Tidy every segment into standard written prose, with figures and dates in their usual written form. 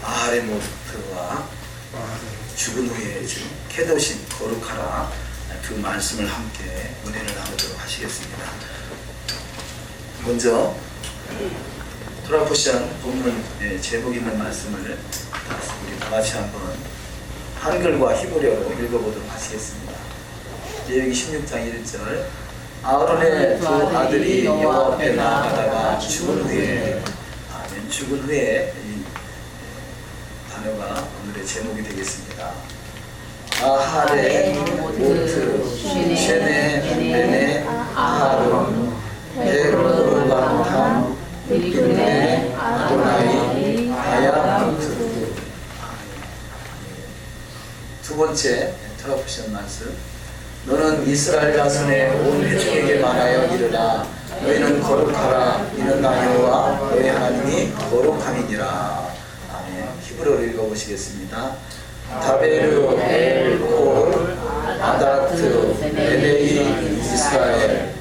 아하레모트와 죽은 후에 지금 케도신 거룩하라 두 말씀을 함께 은혜를 나누도록 하시겠습니다. 먼저 토라포시안 본문 제목 있는 말씀을 우리 다 같이 한번 한글과 히브리어로 읽어보도록 하시겠습니다. 레위기 16장 1절 아론의 두 아들이 여호와 앞에 나아가다가 죽은 후에 죽은 후에 이 단어가 오늘의 제목이 되겠습니다. 아하레모트 쉐네 벤네 아하론 베르반탐 리그네 아도나이 아야모트. 두 번째 토라포시안 말씀. 너는 이스라엘 자손의 온 회중에게 말하여 이르라. 너희는 거룩하라. 이는 나 여호와 너희 하나님이 거룩함이니라. 아멘. 히브리어로 읽어보시겠습니다. 다베르 엘콜 아다트 에레이 이스라엘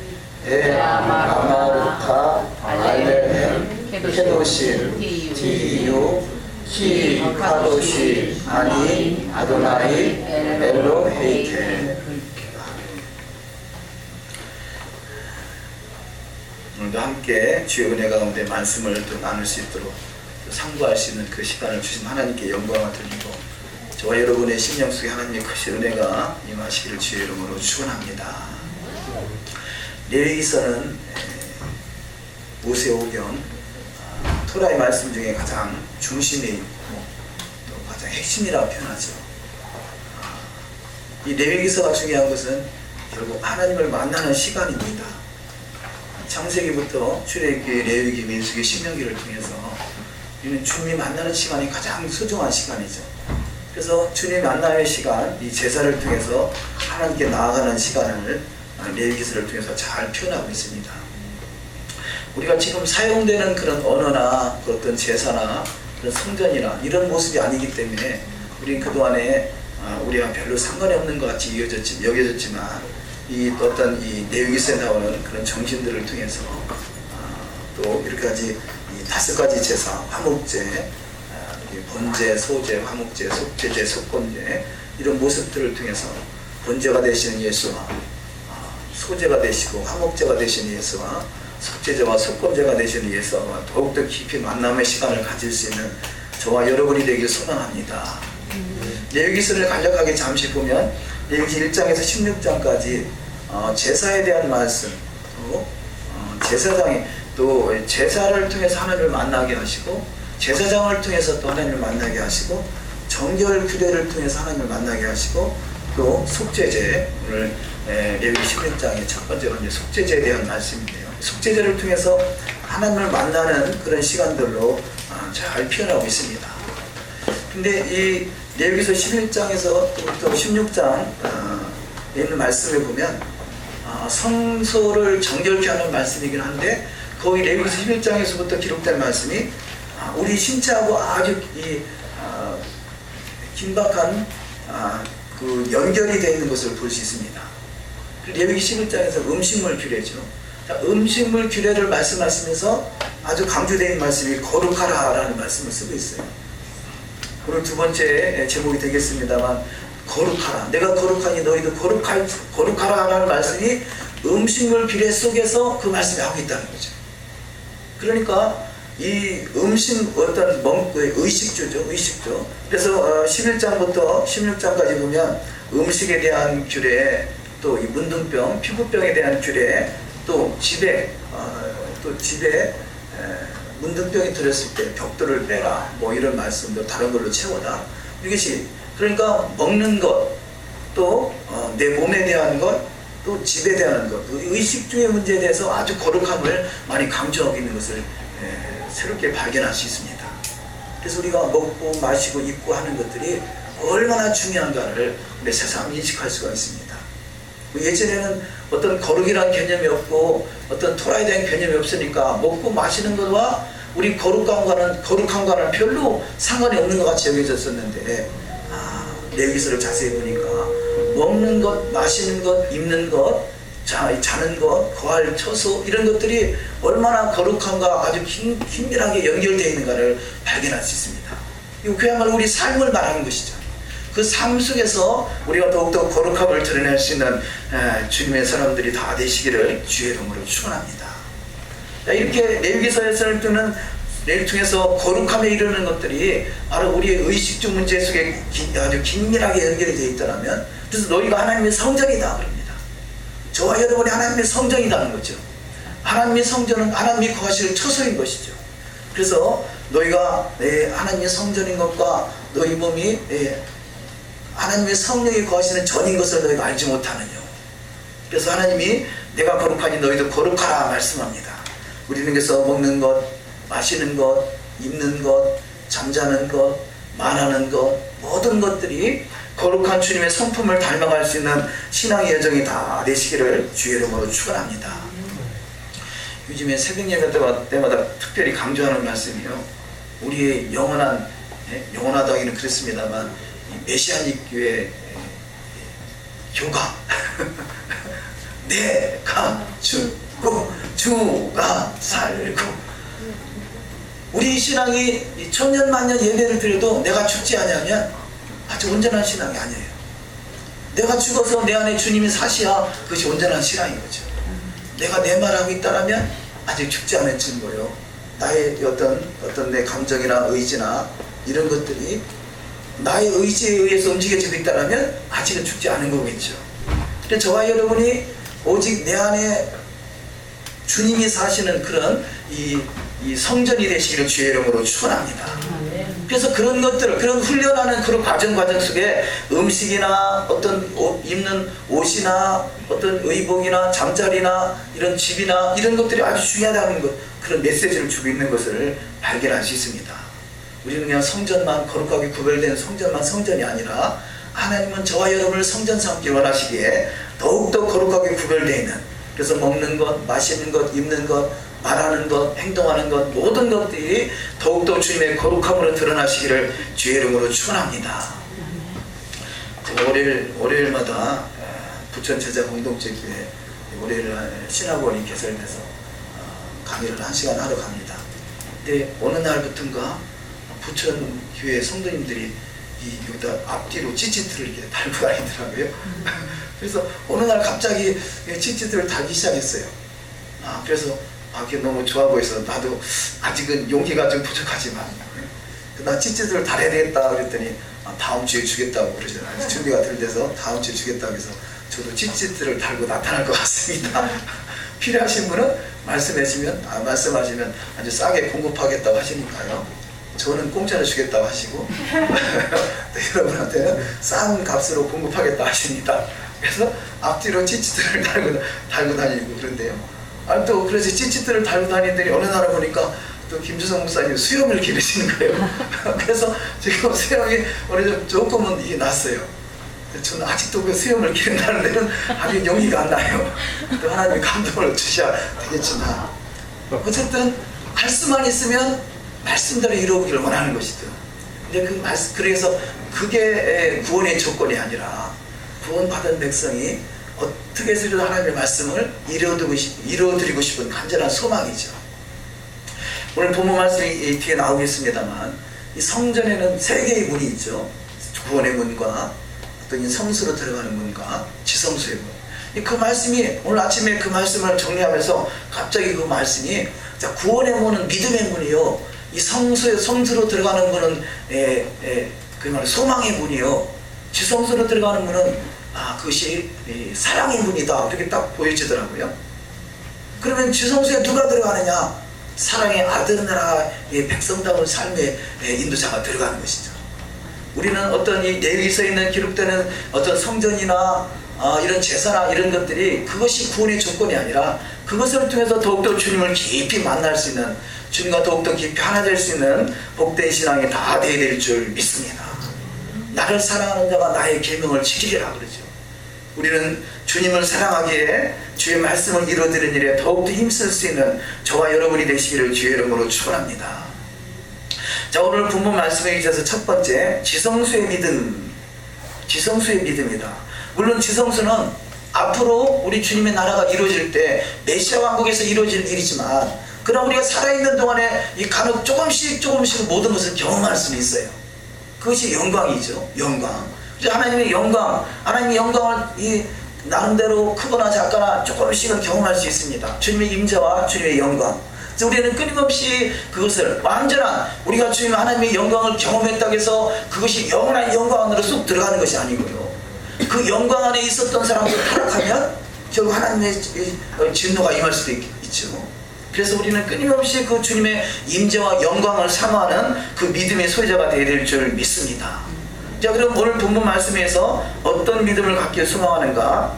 에 아마르타 알레헴 케도신 디유 키 카도시 아니 아도나이 엘로헤이케. 오늘도 함께 주의 은혜 가운데 말씀을 또 나눌 수 있도록 또 상고할 수 있는 그 시간을 주신 하나님께 영광을 돌리고 저와 여러분의 심령 속에 하나님의 크신 은혜가 임하시기를 주의 이름으로 축원합니다. 레위기서는 모세오경 토라의 말씀 중에 가장 중심에 있고 또 가장 핵심이라고 표현하죠. 이 레위기서가 중요한 것은 결국 하나님을 만나는 시간입니다. 창세기부터 출애굽기, 레위기, 민수기, 신명기를 통해서 우리는 주님 만나는 시간이 가장 소중한 시간이죠. 그래서 주님 만남의 시간, 이 제사를 통해서 하나님께 나아가는 시간을 레위기서를 통해서 잘 표현하고 있습니다. 우리가 지금 사용되는 그런 언어나 그 어떤 제사나 그런 성전이나 이런 모습이 아니기 때문에 우리는 그동안에 우리와 별로 상관이 없는 것 같이 여겨졌지만 이 어떤 이 레위기서에 나오는 그런 정신들을 통해서 또 이렇게 가지 이 5가지 제사, 화목제, 번제, 소제, 화목제, 속제제, 속건제 이런 모습들을 통해서 번제가 되시는 예수와 소제가 되시고 화목제가 되시는 예수와 속제제와 속건제가 되시는 예수와 더욱더 깊이 만남의 시간을 가질 수 있는 저와 여러분이 되길 소망합니다. 레위기서를 간략하게 잠시 보면 레위기 1장에서 16장까지 제사에 대한 말씀, 또 제사장이 또 제사를 통해서 하나님을 만나게 하시고 제사장을 통해서 또 하나님을 만나게 하시고 정결 규례를 통해서 하나님을 만나게 하시고 또 속죄제, 오늘 레위기 16장의 첫 번째로 이제 속죄제에 대한 말씀인데요. 속죄제를 통해서 하나님을 만나는 그런 시간들로 잘 표현하고 있습니다. 근데 이 레위기서 11장에서 또 16장에 있는 말씀을 보면 성소를 정결케 하는 말씀이긴 한데 거기 레위기서 11장에서부터 기록된 말씀이 우리 신체하고 아주 긴박한 그 연결이 되어 있는 것을 볼 수 있습니다. 레위기 11장에서 음식물 규례죠. 음식물 규례를 말씀하시면서 아주 강조되어 있는 말씀이 거룩하라 라는 말씀을 쓰고 있어요. 오늘 두 번째 제목이 되겠습니다만 거룩하라. 내가 거룩하니 너희도 거룩하라 라는 말씀이 음식물 규례 속에서 그 말씀이 하고 있다는 거죠. 그러니까 이 어떤 의식주죠. 의식주. 그래서 11장부터 16장까지 보면 음식에 대한 규례, 또 이 문둥병, 피부병에 대한 규례, 또 집에 문둥병이 들었을 때 벽돌을 빼라, 뭐 이런 말씀도 다른 걸로 채워라. 이것이 그러니까 먹는 것, 또 내 몸에 대한 것, 또 집에 대한 것, 의식주의 문제에 대해서 아주 거룩함을 많이 강조하고 있는 것을 새롭게 발견할 수 있습니다. 그래서 우리가 먹고 마시고 입고 하는 것들이 얼마나 중요한가를 우리 새삼 인식할 수가 있습니다. 예전에는 어떤 거룩이라는 개념이 없고 어떤 토라에 대한 개념이 없으니까 먹고 마시는 것과 우리 거룩함과는 별로 상관이 없는 것 같이 여겨졌었는데 레위기서를 자세히 보니까 먹는 것, 마시는 것, 입는 것, 자는 것, 거할 처소 이런 것들이 얼마나 거룩함과 아주 긴밀하게 연결되어 있는가를 발견할 수 있습니다. 이거 그야말로 우리 삶을 말하는 것이죠. 그 삶 속에서 우리가 더욱더 거룩함을 드러낼 수 있는 주님의 사람들이 다 되시기를 주의 이름으로 축원합니다. 이렇게 레위기서에서는 를 통해서 거룩함에 이르는 것들이 바로 우리의 의식주 문제 속에 아주 긴밀하게 연결이 되어 있다면, 그래서 너희가 하나님의 성전이다 그럽니다. 저와 여러분이 하나님의 성전이라는 거죠. 하나님의 성전은 하나님이 거하실 처소인 것이죠. 그래서 너희가 하나님의 성전인 것과 너희 몸이 하나님의 성령이 거하시는 전인 것을 너희가 알지 못하느냐. 그래서 하나님이 내가 거룩하니 너희도 거룩하라 말씀합니다. 우리는 그래서 먹는 것, 마시는 것, 입는 것, 잠자는 것, 말하는 것, 모든 것들이 거룩한 주님의 성품을 닮아갈 수 있는 신앙의 여정이 다 되시기를 주의 이름으로 축원합니다. 요즘에 새벽 예배 때마다 특별히 강조하는 말씀이요, 우리의 영원하다기는 그렇습니다만 메시아닉 교회 교가 내가 죽고 주가 살고, 우리 신앙이 천년 만년 예배를 드려도 내가 죽지 않으면 아주 온전한 신앙이 아니에요. 내가 죽어서 내 안에 주님이 사시야 그것이 온전한 신앙인 거죠. 내가 내 말하고 있다라면 아직 죽지 않은 증거요. 나의 어떤 내 감정이나 의지나 이런 것들이 나의 의지에 의해서 움직여지고 있다라면 아직은 죽지 않은 거겠죠. 그래서 저와 여러분이 오직 내 안에 주님이 사시는 그런 이 성전이 되시기를 주의 이름으로 축원합니다. 그래서 그런 것들을, 그런 훈련하는 그런 과정 속에 음식이나 어떤 입는 옷이나 어떤 의복이나 잠자리나 이런 집이나 이런 것들이 아주 중요하다는 것, 그런 메시지를 주고 있는 것을 발견할 수 있습니다. 우리는 그냥 성전만, 거룩하게 구별된 성전만 성전이 아니라 하나님은 저와 여러분을 성전 삼기 원하시기에 더욱더 거룩하게 구별되어 있는, 그래서 먹는 것, 마시는 것, 입는 것, 말하는 것, 행동하는 것, 모든 것들이 더욱더 주님의 거룩함으로 드러나시기를 주의 이름으로 축원합니다. 제가 월요일마다 부천 제자 공동체 교회 월요일 신학원이 개설돼서 강의를 1시간 하러 갑니다. 근데 어느 날부터인가 부천 교회 성도님들이 여기다 앞뒤로 찌찌트를 이렇게 달고 다니더라고요. 그래서 어느 날 갑자기 찌찌트를 달기 시작했어요. 그래서 그게 너무 좋아 보여서 나도 아직은 용기가 좀 부족하지만 나 찌찌트를 달아야 되겠다 그랬더니 다음 주에 주겠다고 그러잖아요. 준비가 덜 돼서 다음 주에 주겠다고 해서 저도 찌찌트를 달고 나타날 것 같습니다. 필요하신 분은 말씀하시면 아주 싸게 공급하겠다고 하시니까요. 저는 공짜로 주겠다고 하시고 여러분한테는 싼 값으로 공급하겠다 하십니다. 그래서 앞뒤로 찌찌트를 달고 다니고 그런데요. 또 그래서 찌찌트를 달고 다니더니 어느 날 보니까 또 김주성 목사님 수염을 기르시는 거예요. 그래서 지금 수염이 어느 조금은 이게 났어요. 저는 아직도 그 수염을 기른다는 데는 아직 용기가 안 나요. 또 하나님이 감동을 주셔야 되겠지만 어쨌든 할 수만 있으면 말씀대로 이루어오기를 원하는 것이죠. 근데 그래서 그게 구원의 조건이 아니라 구원받은 백성이 어떻게 해서든 하나님의 말씀을 이루어드리고 싶은 간절한 소망이죠. 오늘 본문 말씀이 뒤에 나오겠습니다만 이 성전에는 3개의 문이 있죠. 구원의 문과 어떤 성수로 들어가는 문과 지성소의 문. 그 말씀이 오늘 아침에 그 말씀을 정리하면서 갑자기 그 말씀이 구원의 문은 믿음의 문이요, 이 성수로 들어가는 문은 그야말로 소망의 문이요, 지성소로 들어가는 문은 그것이 사랑의 문이다, 이렇게 딱 보여지더라고요. 그러면 지성소에 누가 들어가느냐? 사랑의 아들나라의 백성다운 삶의 인도자가 들어가는 것이죠. 우리는 어떤 이 레위기서에 있는 기록되는 어떤 성전이나 이런 제사나 이런 것들이 그것이 구원의 조건이 아니라 그것을 통해서 더욱더 주님을 깊이 만날 수 있는, 주님과 더욱더 깊이 하나 될 수 있는 복된 신앙이 다 되어야 될 줄 믿습니다. 나를 사랑하는 자가 나의 계명을 지키리라 그러죠. 우리는 주님을 사랑하기에 주의 말씀을 이루어드리는 일에 더욱더 힘쓸 수 있는 저와 여러분이 되시기를 주의 이름으로 축원합니다. 자, 오늘 본문 말씀에 있어서 첫 번째, 지성수의 믿음. 지성수의 믿음이다. 물론 지성수는 앞으로 우리 주님의 나라가 이루어질 때 메시아 왕국에서 이루어질 일이지만, 그러나 우리가 살아있는 동안에 이 간혹 조금씩 모든 것을 경험할 수는 있어요. 그것이 영광이죠. 영광. 그래서 하나님의 영광을 이 나름대로 크거나 작거나 조금씩은 경험할 수 있습니다. 주님의 임재와 주님의 영광. 그래서 우리는 끊임없이 그것을 완전한 우리가 주님 하나님의 영광을 경험했다고 해서 그것이 영원한 영광 안으로 쏙 들어가는 것이 아니고요. 그 영광 안에 있었던 사람들 타락하면 결국 하나님의 진노가 임할 수도 있죠. 그래서 우리는 끊임없이 그 주님의 임재와 영광을 사모하는 그 믿음의 소유자가 되어야 될 줄 믿습니다. 자, 그럼 오늘 본문 말씀에서 어떤 믿음을 갖기를 소망하는가?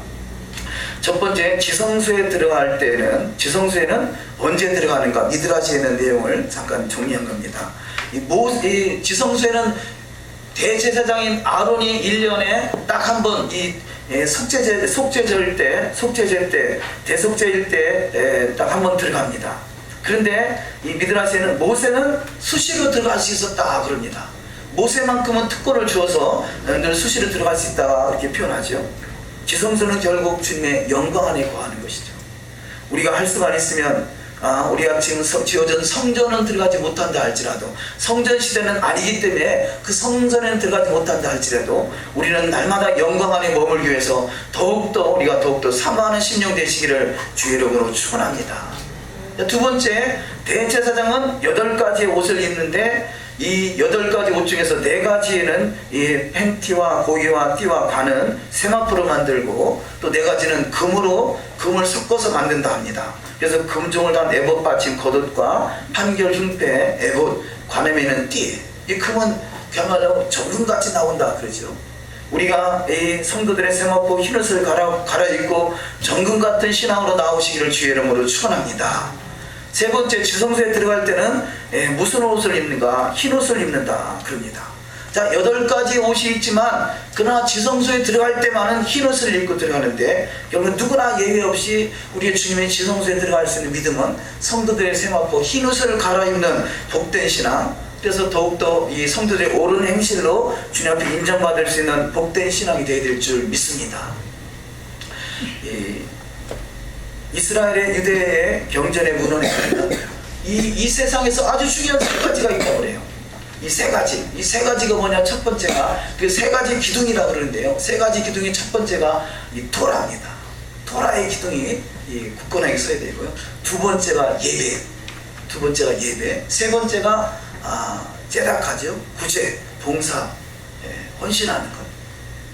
첫 번째, 지성소에 들어갈 때는, 지성소에는 언제 들어가는가? 미드라시에 있는 내용을 잠깐 정리한 겁니다. 이 지성소에는 대제사장인 아론이 1년에 딱 한 번 이 속죄제일 때, 대속죄일 때 딱 한 번 들어갑니다. 그런데 이 미드라시에는 모세는 수시로 들어갈 수 있었다 그럽니다. 모세만큼은 특권을 주어서 늘 수시로 들어갈 수 있다 이렇게 표현하죠. 지성소는 결국 주님의 영광 안에 거하는 것이죠. 우리가 할 수만 있으면 우리가 지금 지어진 성전은 들어가지 못한다 할지라도, 성전 시대는 아니기 때문에 그 성전에는 들어가지 못한다 할지라도 우리는 날마다 영광 안에 머물기 위해서 우리가 더욱더 사모하는 심령 되시기를 주의 이름으로 축원합니다. 두 번째, 대제사장은 8가지의 옷을 입는데 이 8가지 옷 중에서 4가지에는 이 팬티와 고기와 띠와 관은 세마포로 만들고, 또 4가지는 금을 섞어서 만든다 합니다. 그래서 금종을 단 에봇 받침 겉옷과 판결 흉패 에봇 관에 매는 띠, 이 금은 그야말로 정금같이 나온다 그러죠. 우리가 이 성도들의 세마포 흰옷을 갈아입고 정금같은 신앙으로 나오시기를 주의 이름으로 축원합니다. 세 번째, 지성소에 들어갈 때는 무슨 옷을 입는가? 흰옷을 입는다 그럽니다. 자, 8가지 옷이 있지만 그러나 지성소에 들어갈 때만은 흰옷을 입고 들어가는데, 결국 누구나 예외 없이 우리의 주님의 지성소에 들어갈 수 있는 믿음은 성도들의 세마포 흰옷을 갈아입는 복된 신앙, 그래서 더욱더 이 성도들의 옳은 행실로 주님 앞에 인정받을 수 있는 복된 신앙이 되어야 될 줄 믿습니다. 이스라엘의 유대의 경전의 문헌에 보면 이 세상에서 아주 중요한 3가지가 있다고 그래요. 이 세 가지가 뭐냐? 첫 번째가 그 3가지 기둥이라고 그러는데요. 3가지 기둥의 첫 번째가 이 토라입니다. 토라의 기둥이 이 굳건하게 서야 되고요. 두 번째가 예배. 세 번째가 제닥하죠. 구제, 봉사, 헌신하는 것.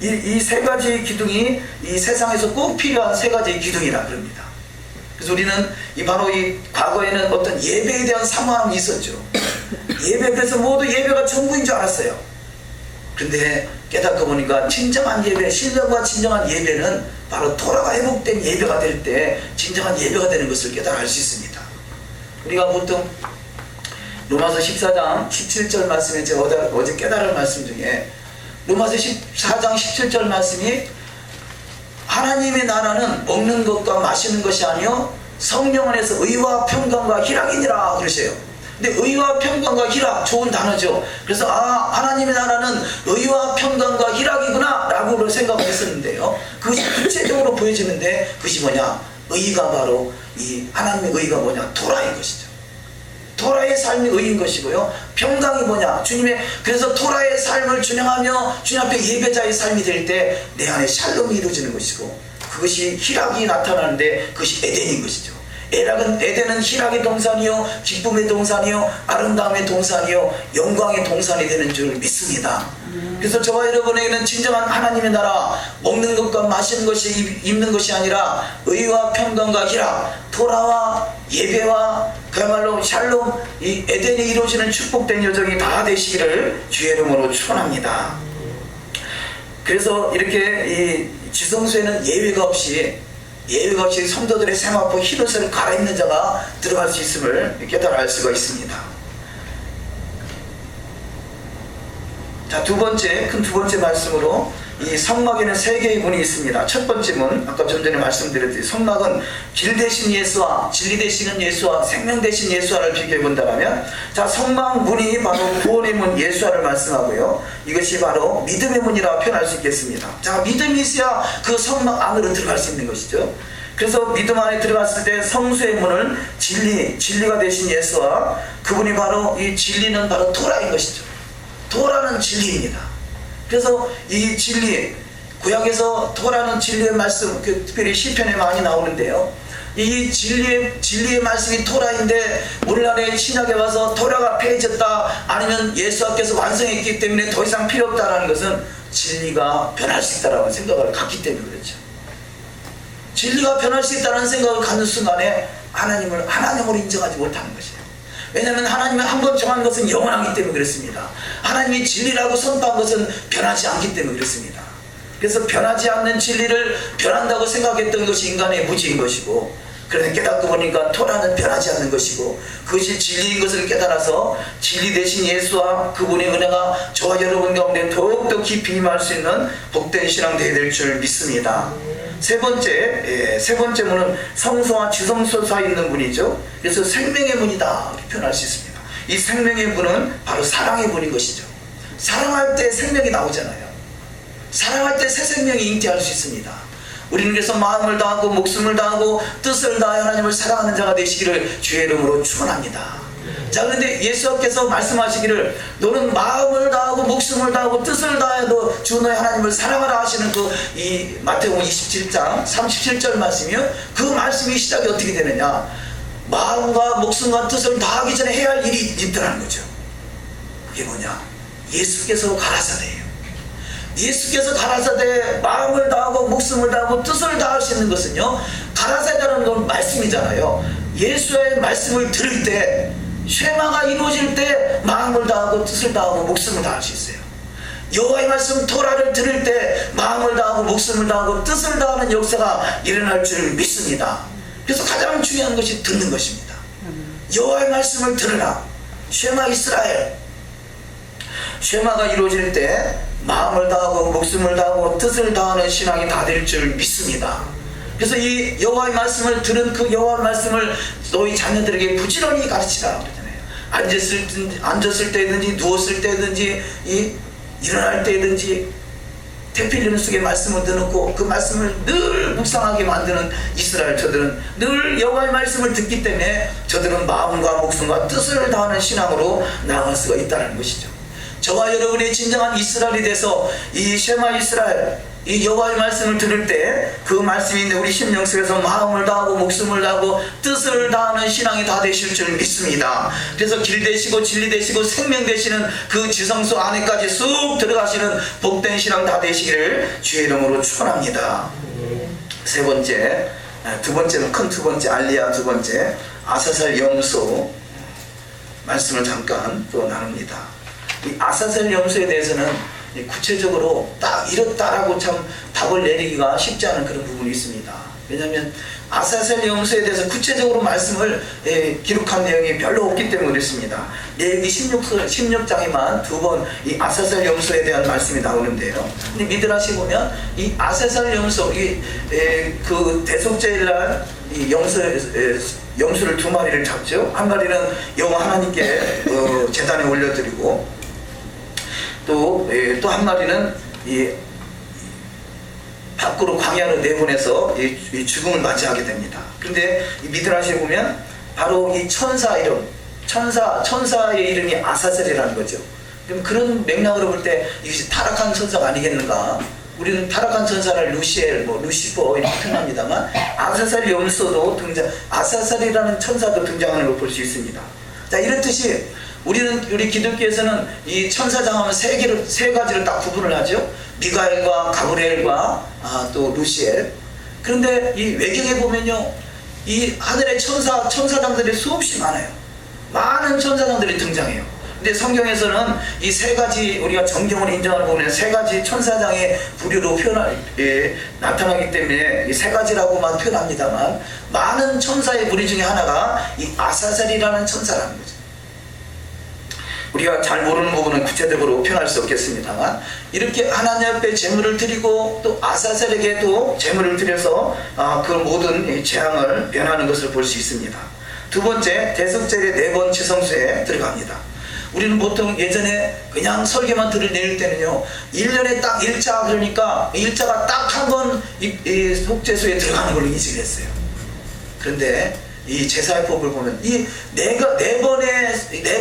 이 3가지 기둥이 이 세상에서 꼭 필요한 3가지 기둥이라 그럽니다. 그래서 우리는 바로 이 과거에는 어떤 예배에 대한 사모함이 있었죠. 예배, 그래서 모두 예배가 전부인 줄 알았어요. 그런데 깨닫고 보니까 진정한 예배, 신령과 진정한 예배는 바로 토라가 회복된 예배가 될 때 진정한 예배가 되는 것을 깨달아 알 수 있습니다. 우리가 보통 로마서 14장 17절 말씀에 제가 어제 깨달은 말씀 중에 로마서 14장 17절 말씀이 하나님의 나라는 먹는 것과 마시는 것이 아니요 성령 안에서 의와 평강과 희락이니라 그러세요. 근데 의와 평강과 희락, 좋은 단어죠. 그래서 하나님의 나라는 의와 평강과 희락이구나 라고 생각을 했었는데요, 그것이 구체적으로 보여지는데 그것이 뭐냐? 의가 바로 이 하나님의 의가 뭐냐? 토라인 것이죠. 토라의 삶이 의인 것이고요, 평강이 뭐냐? 그래서 토라의 삶을 준행하며 주님 앞에 예배자의 삶이 될 때 내 안에 샬롬이 이루어지는 것이고, 그것이 희락이 나타나는데 그것이 에덴인 것이죠. 에덴은 희락의 동산이요, 기쁨의 동산이요, 아름다움의 동산이요, 영광의 동산이 되는 줄 믿습니다. 그래서 저와 여러분에게는 진정한 하나님의 나라, 먹는 것과 마시는 것이 입는 것이 아니라 의와 평강과 희락, 토라와 예배와 그야말로 샬롬, 이 에덴이 이루어지는 축복된 여정이 다 되시기를 주의 이름으로 축원합니다. 그래서 이렇게 이 지성소에는 예외가 없이 성도들의 세마포 흰옷을 갈아입는 자가 들어갈 수 있음을 깨달아 알 수가 있습니다. 자, 두 번째 말씀으로 이 성막에는 3개의 문이 있습니다. 첫 번째 문, 아까 좀 전에 말씀드렸듯이 성막은 길 대신 예수와 진리 되시는 예수와 생명 되신 예수와를 비교해 본다면, 자, 성막 문이 바로 구원의 문 예수와를 말씀하고요, 이것이 바로 믿음의 문이라 표현할 수 있겠습니다. 자, 믿음이 있어야 그 성막 안으로 들어갈 수 있는 것이죠. 그래서 믿음 안에 들어갔을 때 성수의 문을 진리가 되신 예수와, 그분이 바로 이 진리는 바로 토라인 것이죠. 토라는 진리입니다. 그래서 이 진리, 구약에서 토라는 진리의 말씀, 특별히 시편에 많이 나오는데요. 이 진리의 말씀이 토라인데 오늘날의 신약에 와서 토라가 폐해졌다, 아니면 예수께서 완성했기 때문에 더 이상 필요 없다라는 것은 진리가 변할 수 있다라고 생각을 갖기 때문에 그렇죠. 진리가 변할 수 있다는 생각을 갖는 순간에 하나님으로 인정하지 못하는 것이에요. 왜냐하면 하나님은 한 번 정한 것은 영원하기 때문에 그렇습니다. 하나님이 진리라고 선포한 것은 변하지 않기 때문에 그렇습니다. 그래서 변하지 않는 진리를 변한다고 생각했던 것이 인간의 무지인 것이고, 그런데 깨닫고 보니까 토라는 변하지 않는 것이고, 그것이 진리인 것을 깨달아서 진리 대신 예수와 그분의 은혜가 저와 여러분 가운데 더욱더 깊이 임할 수 있는 복된 신앙 되어야 될 줄 믿습니다. 세 번째 문은 성소와 지성소 사이에 있는 문이죠. 그래서 생명의 문이다 이렇게 표현할 수 있습니다. 이 생명의 문은 바로 사랑의 문인 것이죠. 사랑할 때 생명이 나오잖아요. 사랑할 때 새 생명이 잉태할 수 있습니다. 우리는 그래서 마음을 다하고 목숨을 다하고 뜻을 다하여 하나님을 사랑하는 자가 되시기를 주의 이름으로 축원합니다. 자, 그런데 예수께서 말씀하시기를 너는 마음을 다하고 목숨을 다하고 뜻을 다하여 주 너의 하나님을 사랑하라 하시는 이 마태복음 27장 37절 말씀이요. 그 말씀이 시작이 어떻게 되느냐? 마음과 목숨과 뜻을 다하기 전에 해야 할 일이 있더라는 거죠. 그게 뭐냐? 예수께서 가라사대예요. 예수께서 가라사대 마음을 다하고 목숨을 다하고 뜻을 다할 수 있는 것은요, 가라사대라는 건 말씀이잖아요. 예수의 말씀을 들을 때, 쉐마가 이루어질 때 마음을 다하고 뜻을 다하고 목숨을 다할 수 있어요. 여호와의 말씀 토라를 들을 때 마음을 다하고 목숨을 다하고 뜻을 다하는 역사가 일어날 줄 믿습니다. 그래서 가장 중요한 것이 듣는 것입니다. 여호와의 말씀을 들으라. 쉐마 이스라엘. 쉐마가 이루어질 때 마음을 다하고 목숨을 다하고 뜻을 다하는 신앙이 다 될 줄 믿습니다. 그래서 이 여호와의 말씀을 들은 그 여호와의 말씀을 너희 자녀들에게 부지런히 가르치라 그러잖아요. 앉았을 때든지 누웠을 때든지 일어날 때든지 태필리는 속에 말씀을 듣고 그 말씀을 늘 묵상하게 만드는 이스라엘 저들은 늘 여호와의 말씀을 듣기 때문에 저들은 마음과 목숨과 뜻을 다하는 신앙으로 나아갈 수가 있다는 것이죠. 저와 여러분이 진정한 이스라엘이 돼서 이 쉐마 이스라엘, 이 여호와의 말씀을 들을 때 그 말씀이 있는 우리 심령 속에서 마음을 다하고 목숨을 다하고 뜻을 다하는 신앙이 다 되실 줄 믿습니다. 그래서 길 되시고 진리 되시고 생명 되시는 그 지성소 안에까지 쑥 들어가시는 복된 신앙 다 되시기를 주의 이름으로 축원합니다. 세 번째, 두 번째는 큰 두 번째 알리야 두 번째 아사셀 염소 말씀을 잠깐 또 나눕니다. 이 아사셀 염소에 대해서는 구체적으로 딱 이렇다라고 참 답을 내리기가 쉽지 않은 그런 부분이 있습니다. 왜냐하면 아사셀 염소에 대해서 구체적으로 말씀을 기록한 내용이 별로 없기 때문에 그렇습니다. 레위기 16장에만 두 번 이 아사셀 염소에 대한 말씀이 나오는데요. 근데 미드라시 보면 이 아사셀 염소, 그 대속죄일날 이 염소를 두 마리를 잡죠. 한 마리는 여호와 하나님께 제단에 올려드리고 또 한 마리는 밖으로 광야로 내보내서 이 죽음을 맞이하게 됩니다. 그런데 이 미드라시에 보면 바로 이 천사 이름, 천사의 이름이 아사셀이라는 거죠. 그럼 그런 맥락으로 볼 때 이것이 타락한 천사가 아니겠는가? 우리는 타락한 천사를 루시엘, 루시퍼 이렇게 표현합니다만 아사셀 염소도 아사셀이라는 천사도 등장하는 걸 볼 수 있습니다. 자, 이렇듯이 우리 기독교에서는 이 천사장 하면 세 가지를 딱 구분을 하죠. 미가엘과 가브리엘과 또 루시엘. 그런데 이 외경에 보면요, 이 하늘의 천사장들이 수없이 많아요. 많은 천사장들이 등장해요. 근데 성경에서는 이 세 가지 우리가 정경을 인정하는 부분에 세 가지 천사장의 부류로 나타나기 때문에 이 세 가지라고만 표현합니다만 많은 천사의 부류 중에 하나가 이 아사셀이라는 천사라는 거죠. 우리가 잘 모르는 부분은 구체적으로 표현할 수 없겠습니다만 이렇게 하나님 앞에 제물을 드리고 또 아사셀에게도 제물을 드려서 그 모든 재앙을 면하는 것을 볼 수 있습니다. 두 번째, 대속죄의 4번 지성소에 들어갑니다. 우리는 보통 예전에 그냥 설교만 내릴 때는요 1년에 딱 1차, 그러니까 1차가 딱 한 번 이 속죄소에 들어가는 걸로 인식을 했어요. 그런데 이 제사법을 보면 이 네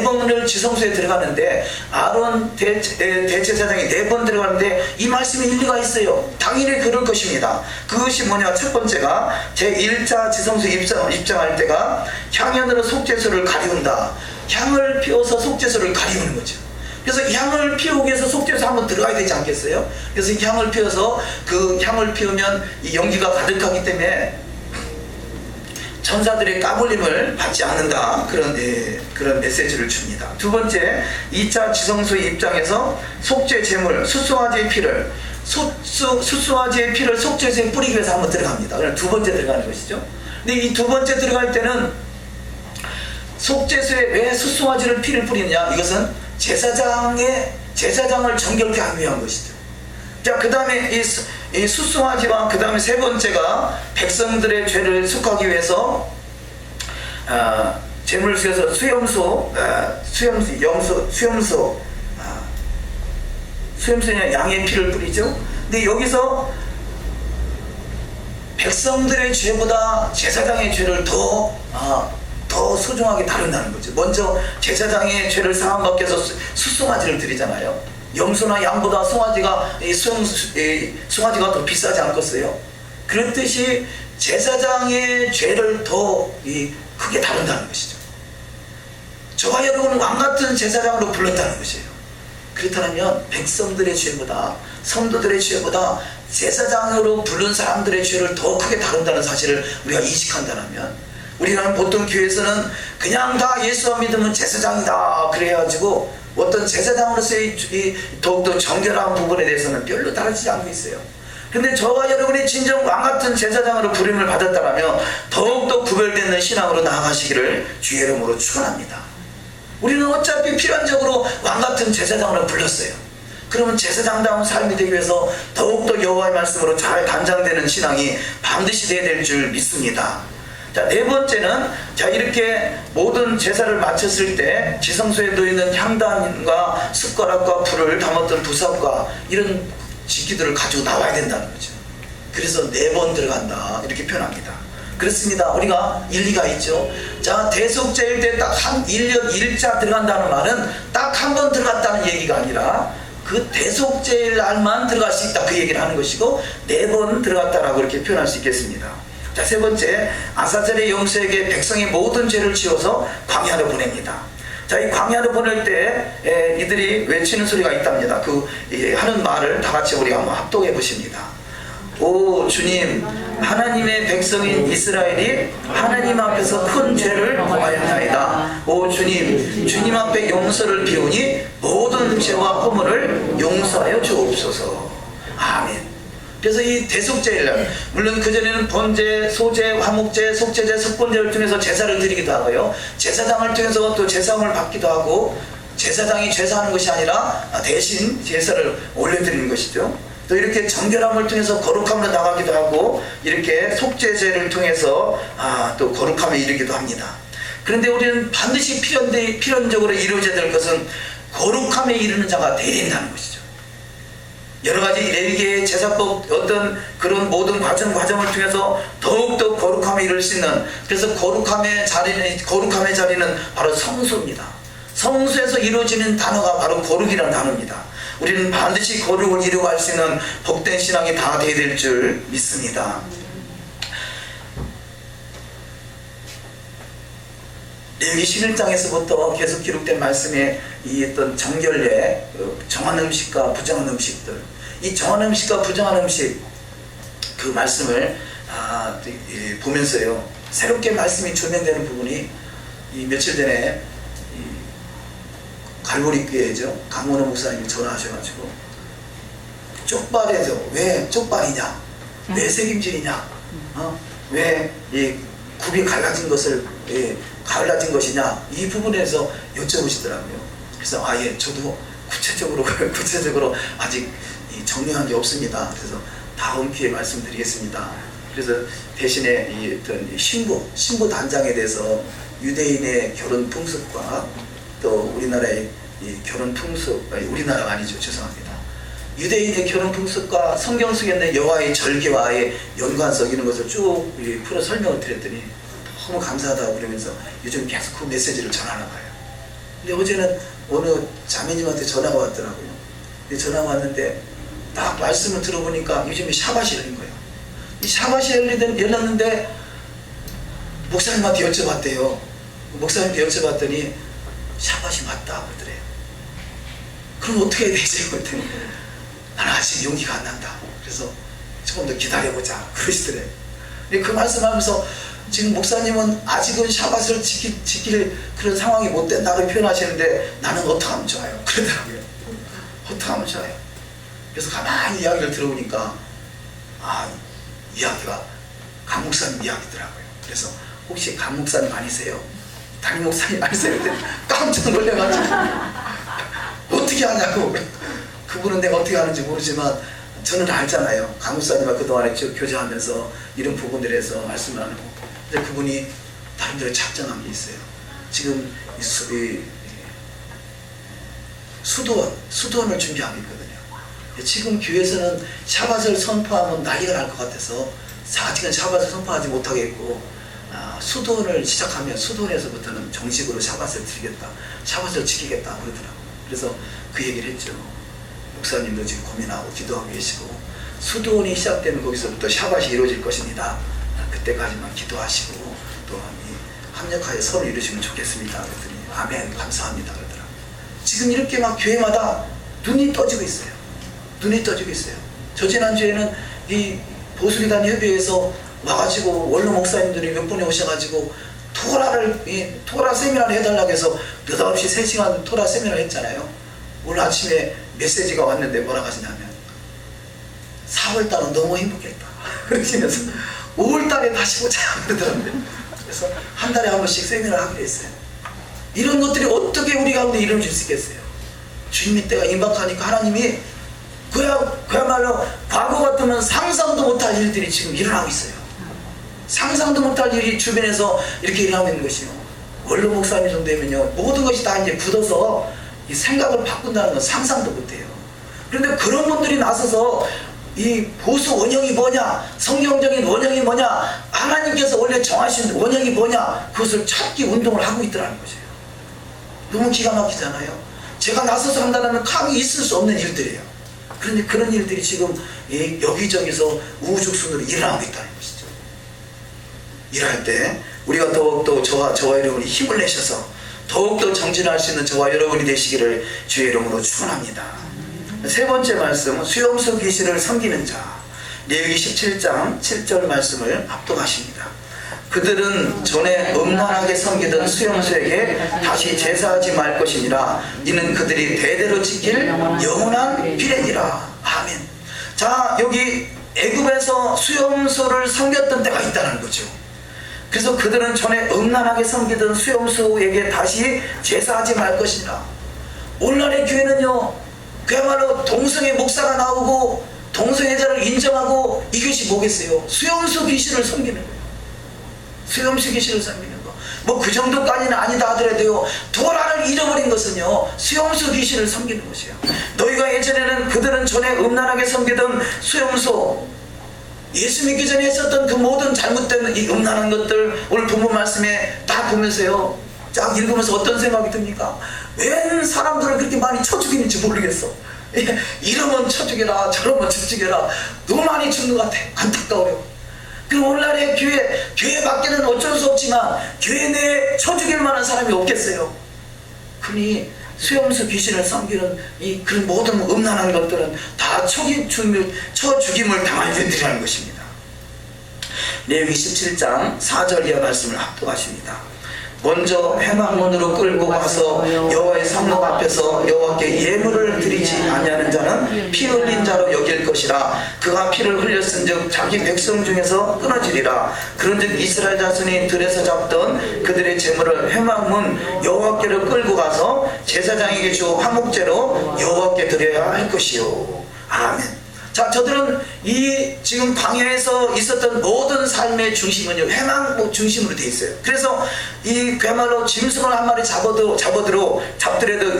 번을 지성소에 들어가는데 아론 대제사장이 4번 들어가는데 이 말씀에 일리가 있어요. 당연히 그럴 것입니다. 그것이 뭐냐? 첫 번째가 제1차 지성소에 입장할 때가 향연으로 속죄소를 가리운다. 향을 피워서 속죄소를 가리우는 거죠. 그래서 향을 피우기 위해서 속죄소 한번 들어가야 되지 않겠어요? 그래서 향을 피워서 그 향을 피우면 이 연기가 가득하기 때문에 천사들의 까불림을 받지 않는다. 그런 메시지를 줍니다. 두 번째, 2차 지성소의 입장에서 속죄 제물, 수수화제의 피를 수수화제의 피를 속죄소에 뿌리기 위해서 한번 들어갑니다. 그럼 두 번째 들어가는 것이죠. 근데 이 두 번째 들어갈 때는 속죄소에 왜 수수화제를 피를 뿌리느냐? 이것은 제사장을 정결케 하기 위한 것이죠. 자, 그 다음에 이 수수화제와 그 다음에 세 번째가 백성들의 죄를 속하기 위해서 제물소에서 수염소냐 양의 피를 뿌리죠. 근데 여기서 백성들의 죄보다 제사장의 죄를 더 소중하게 다룬다는 거죠. 먼저 제사장의 죄를 사함받기 위해서 수송아지를 드리잖아요. 염소나 양보다 송아지가 더 비싸지 않겠어요? 그렇듯이 제사장의 죄를 더 크게 다룬다는 것이죠. 저와 여러분은 왕같은 제사장으로 불렀다는 것이에요. 그렇다면 백성들의 죄보다, 성도들의 죄보다 제사장으로 부른 사람들의 죄를 더 크게 다룬다는 사실을 우리가 인식한다면, 우리는 보통 교회에서는 그냥 다 예수만 믿으면 제사장이다 그래가지고 어떤 제사장으로서의 더욱더 정결한 부분에 대해서는 별로 다루지 않고 있어요. 근데 저와 여러분이 진정 왕같은 제사장으로 부름을 받았다면 더욱더 구별되는 신앙으로 나아가시기를 주의 이름으로 축원합니다. 우리는 어차피 필연적으로 왕같은 제사장으로 불렀어요. 그러면 제사장다운 삶이 되기 위해서 더욱더 여호와의 말씀으로 잘 단장되는 신앙이 반드시 되어야 될 줄 믿습니다. 자, 네 번째는, 자, 이렇게 모든 제사를 마쳤을 때 지성소에 놓이는 향단과 숟가락과 불을 담았던 부삽과 이런 지키들을 가지고 나와야 된다는 거죠. 그래서 4번 들어간다 이렇게 표현합니다. 그렇습니다. 우리가 일리가 있죠. 자, 대속죄일 때 딱 1년 1자 들어간다는 말은 딱 한 번 들어갔다는 얘기가 아니라 그 대속죄일 날만 들어갈 수 있다 그 얘기를 하는 것이고 4번 들어갔다라고 이렇게 표현할 수 있겠습니다. 자, 세 번째, 아사젤의 용서에게 백성의 모든 죄를 지워서 광야로 보냅니다. 자, 이 광야로 보낼 때 이들이 외치는 소리가 있답니다. 하는 말을 다 같이 우리가 한번 합독해 보십니다. 오 주님, 하나님의 백성인 이스라엘이 하나님 앞에서 큰 죄를 범하였나이다. 오 주님, 주님 앞에 용서를 비우니 모든 죄와 허물을 용서하여 주옵소서. 아멘. 그래서 이 대속죄일, 물론 그전에는 번제, 소제, 화목제, 속죄제, 속번제를 통해서 제사를 드리기도 하고요, 제사장을 통해서 또 제사함을 받기도 하고, 제사장이 제사하는 것이 아니라 대신 제사를 올려드리는 것이죠. 또 이렇게 정결함을 통해서 거룩함으로 나가기도 하고, 이렇게 속죄제를 통해서 또 거룩함에 이르기도 합니다. 그런데 우리는 반드시 필연적으로 이루어져야 될 것은 거룩함에 이르는 자가 되어야 된다는 것이죠. 여러가지 레위기의 제사법, 어떤 그런 모든 과정을 통해서 더욱더 거룩함에 이를 수 있는, 그래서 거룩함의 자리는 바로 성소입니다. 성소에서 이루어지는 단어가 바로 거룩이라는 단어입니다. 우리는 반드시 거룩을 이루어갈 수 있는 복된 신앙이 다 되어야 될 줄 믿습니다. 레위기 11장에서부터 계속 기록된 말씀에 이 어떤 정결례, 정한 음식과 부정한 음식들, 이 정한 음식과 부정한 음식 그 말씀을 보면서요, 새롭게 말씀이 조명되는 부분이 이 며칠 전에 갈보리 교회죠, 강원호 목사님이 전화하셔가지고 쪽발에서 왜 쪽발이냐, 왜 색임질이냐, 왜 이 굽이 갈라진 것이냐, 이 부분에서 여쭤보시더라고요. 그래서 예, 저도 구체적으로 아직 정리한 게 없습니다. 그래서 다음 기회에 말씀드리겠습니다. 그래서 대신에 이 어떤 신부 단장에 대해서 유대인의 결혼 풍습과 또 우리나라의 이 결혼 풍습, 우리나라가 아니죠, 죄송합니다. 유대인의 결혼 풍습과 성경 속에 있는 여호와의 절기와의 연관성, 이런 것을 쭉 풀어 설명을 드렸더니 너무 감사하다고 그러면서 요즘 계속 그 메시지를 전하는 거예요. 근데 어제는 어느 자매님한테 전화가 왔더라고요. 근데 전화가 왔는데 딱 말씀을 들어보니까 요즘에 샤밧이 열린 거예요. 이 샤밧이 열렸는데 목사님한테 여쭤봤대요. 목사님한테 여쭤봤더니 샤밧이 맞다 그러더래요. 그럼 어떻게 해야 되지? 그랬더니 나는 아직 용기가 안 난다. 그래서 조금 더 기다려보자 그러시더래요. 근데 그 말씀하면서 지금 목사님은 아직은 샤밧을 지킬 그런 상황이 못 된다고 표현하시는데 나는 어떻게 하면 좋아요? 그러더라고요. 어떻게 하면 좋아요? 그래서 가만히 이야기를 들어보니까 이야기가 강 목사님 이야기더라고요. 그래서 혹시 강 목사님 아니세요? 담임 목사님 아니세요? 그랬더니 깜짝 놀래가지고 어떻게 하냐고. 그분은 내가 어떻게 하는지 모르지만 저는 알잖아요. 강 목사님과 그동안에 교제하면서 이런 부분들에서 말씀을 하고, 근데 그분이 나름대로 작정한 게 있어요. 지금 수도원을 준비하고 있거든요. 지금 교회에서는 샤밧을 선포하면 난리가 날 것 같아서 아직은 샤밧을 선포하지 못하겠고, 수도원을 시작하면 수도원에서부터는 정식으로 샤밧을 드리겠다, 샤밧을 지키겠다 그러더라고요. 그래서 그 얘기를 했죠. 목사님도 지금 고민하고 기도하고 계시고 수도원이 시작되는 거기서부터 샤밧이 이루어질 것입니다. 그때까지만 기도하시고 또 합력하여 서로 이루시면 좋겠습니다. 그랬더니 아멘 감사합니다 그러더라고요. 지금 이렇게 막 교회마다 눈이 떠지고 있어요. 눈이 떠지고 있어요. 저 지난주에는 이 보수기단 협의회에서 와가지고 원로 목사님들이 몇 분이 오셔가지고 토라 세미나를 해달라고 해서 느닷없이 3시간 토라 세미나를 했잖아요. 오늘 아침에 메시지가 왔는데 뭐라고 하시냐면 4월달은 너무 행복했다 그러시면서 5월달에 다시 보자 그러더라고요. 그래서 한 달에 한 번씩 세미나를 하기로 했어요. 이런 것들이 어떻게 우리 가운데 이루어질 수 있겠어요? 주님의 때가 임박하니까 하나님이 그야말로 과거 같으면 상상도 못할 일들이 지금 일어나고 있어요. 상상도 못할 일이 주변에서 이렇게 일어나고 있는 것이요. 원로 목사님 정도 되면요, 모든 것이 다 이제 굳어서 이 생각을 바꾼다는 건 상상도 못해요. 그런데 그런 분들이 나서서 이 보수 원형이 뭐냐, 성경적인 원형이 뭐냐, 하나님께서 원래 정하신 원형이 뭐냐, 그것을 찾기 운동을 하고 있더라는 것이에요. 너무 기가 막히잖아요. 제가 나서서 한다면 감히 있을 수 없는 일들이에요. 그런데 그런 일들이 지금 여기저기서 우후죽순으로 일어나고 있다는 것이죠. 일할 때 우리가 더욱더 저와 여러분이 힘을 내셔서 더욱더 정진할 수 있는 저와 여러분이 되시기를 주의 이름으로 축원합니다. 세 번째 말씀은 수용소 귀신을 섬기는 자. 레위기 17장 7절 말씀을 합독하십니다. 그들은 전에 음란하게 섬기던 수용소에게 다시 제사하지 말 것이니라. 이는 그들이 대대로 지킬 영원한 비례니라. 아멘. 자, 여기 애굽에서 수용소를 섬겼던 때가 있다는 거죠. 그래서 그들은 전에 음란하게 섬기던 수용소에게 다시 제사하지 말 것이니라. 오늘날의 교회는요, 그야말로 동성애 목사가 나오고 동성애자를 인정하고, 이것이 뭐겠어요? 수용소 귀신을 섬기는 거예요. 수용소 귀신을 섬기는 거. 뭐 그 정도까지는 아니다 하더라도요, 도라를 잃어버린 것은요, 수용소 귀신을 섬기는 것이에요. 너희가 예전에는 그들은 전에 음란하게 섬기던 수용소, 예수 믿기 전에 했었던 그 모든 잘못된 이 음란한 것들, 오늘 본문 말씀에 딱 보면서요, 쫙 읽으면서 어떤 생각이 듭니까? 왜 사람들을 그렇게 많이 쳐 죽이는지 모르겠어. 이러면 쳐 죽여라, 저러면 쳐 죽여라. 너무 많이 죽는 것 같아. 안타까워요. 그럼 오늘날의 교회 밖에는 어쩔 수 없지만 교회 내에 쳐 죽일 만한 사람이 없겠어요. 그러니 수용소 귀신을 섬기는 그런 모든 음란한 것들은 다 쳐 죽임을 당할 일들이라는 것입니다. 레위기 17장 4절 이하 말씀을 합독하십니다. 먼저 회막문으로 끌고 가서 여호와의 성막 앞에서 여호와께 예물을 드리지 아니하는 자는 피 흘린 자로 여길 것이라. 그가 피를 흘렸은즉 자기 백성 중에서 끊어지리라. 그런즉 이스라엘 자손이 들에서 잡던 그들의 제물을 회막문 여호와께로 끌고 가서 제사장에게 주 화목제로 여호와께 드려야 할 것이요. 아멘. 자, 저들은 이 지금 광야에서 있었던 모든 삶의 중심은요, 회막 중심으로 되어 있어요. 그래서 이 그야말로 짐승을 한 마리 잡더라도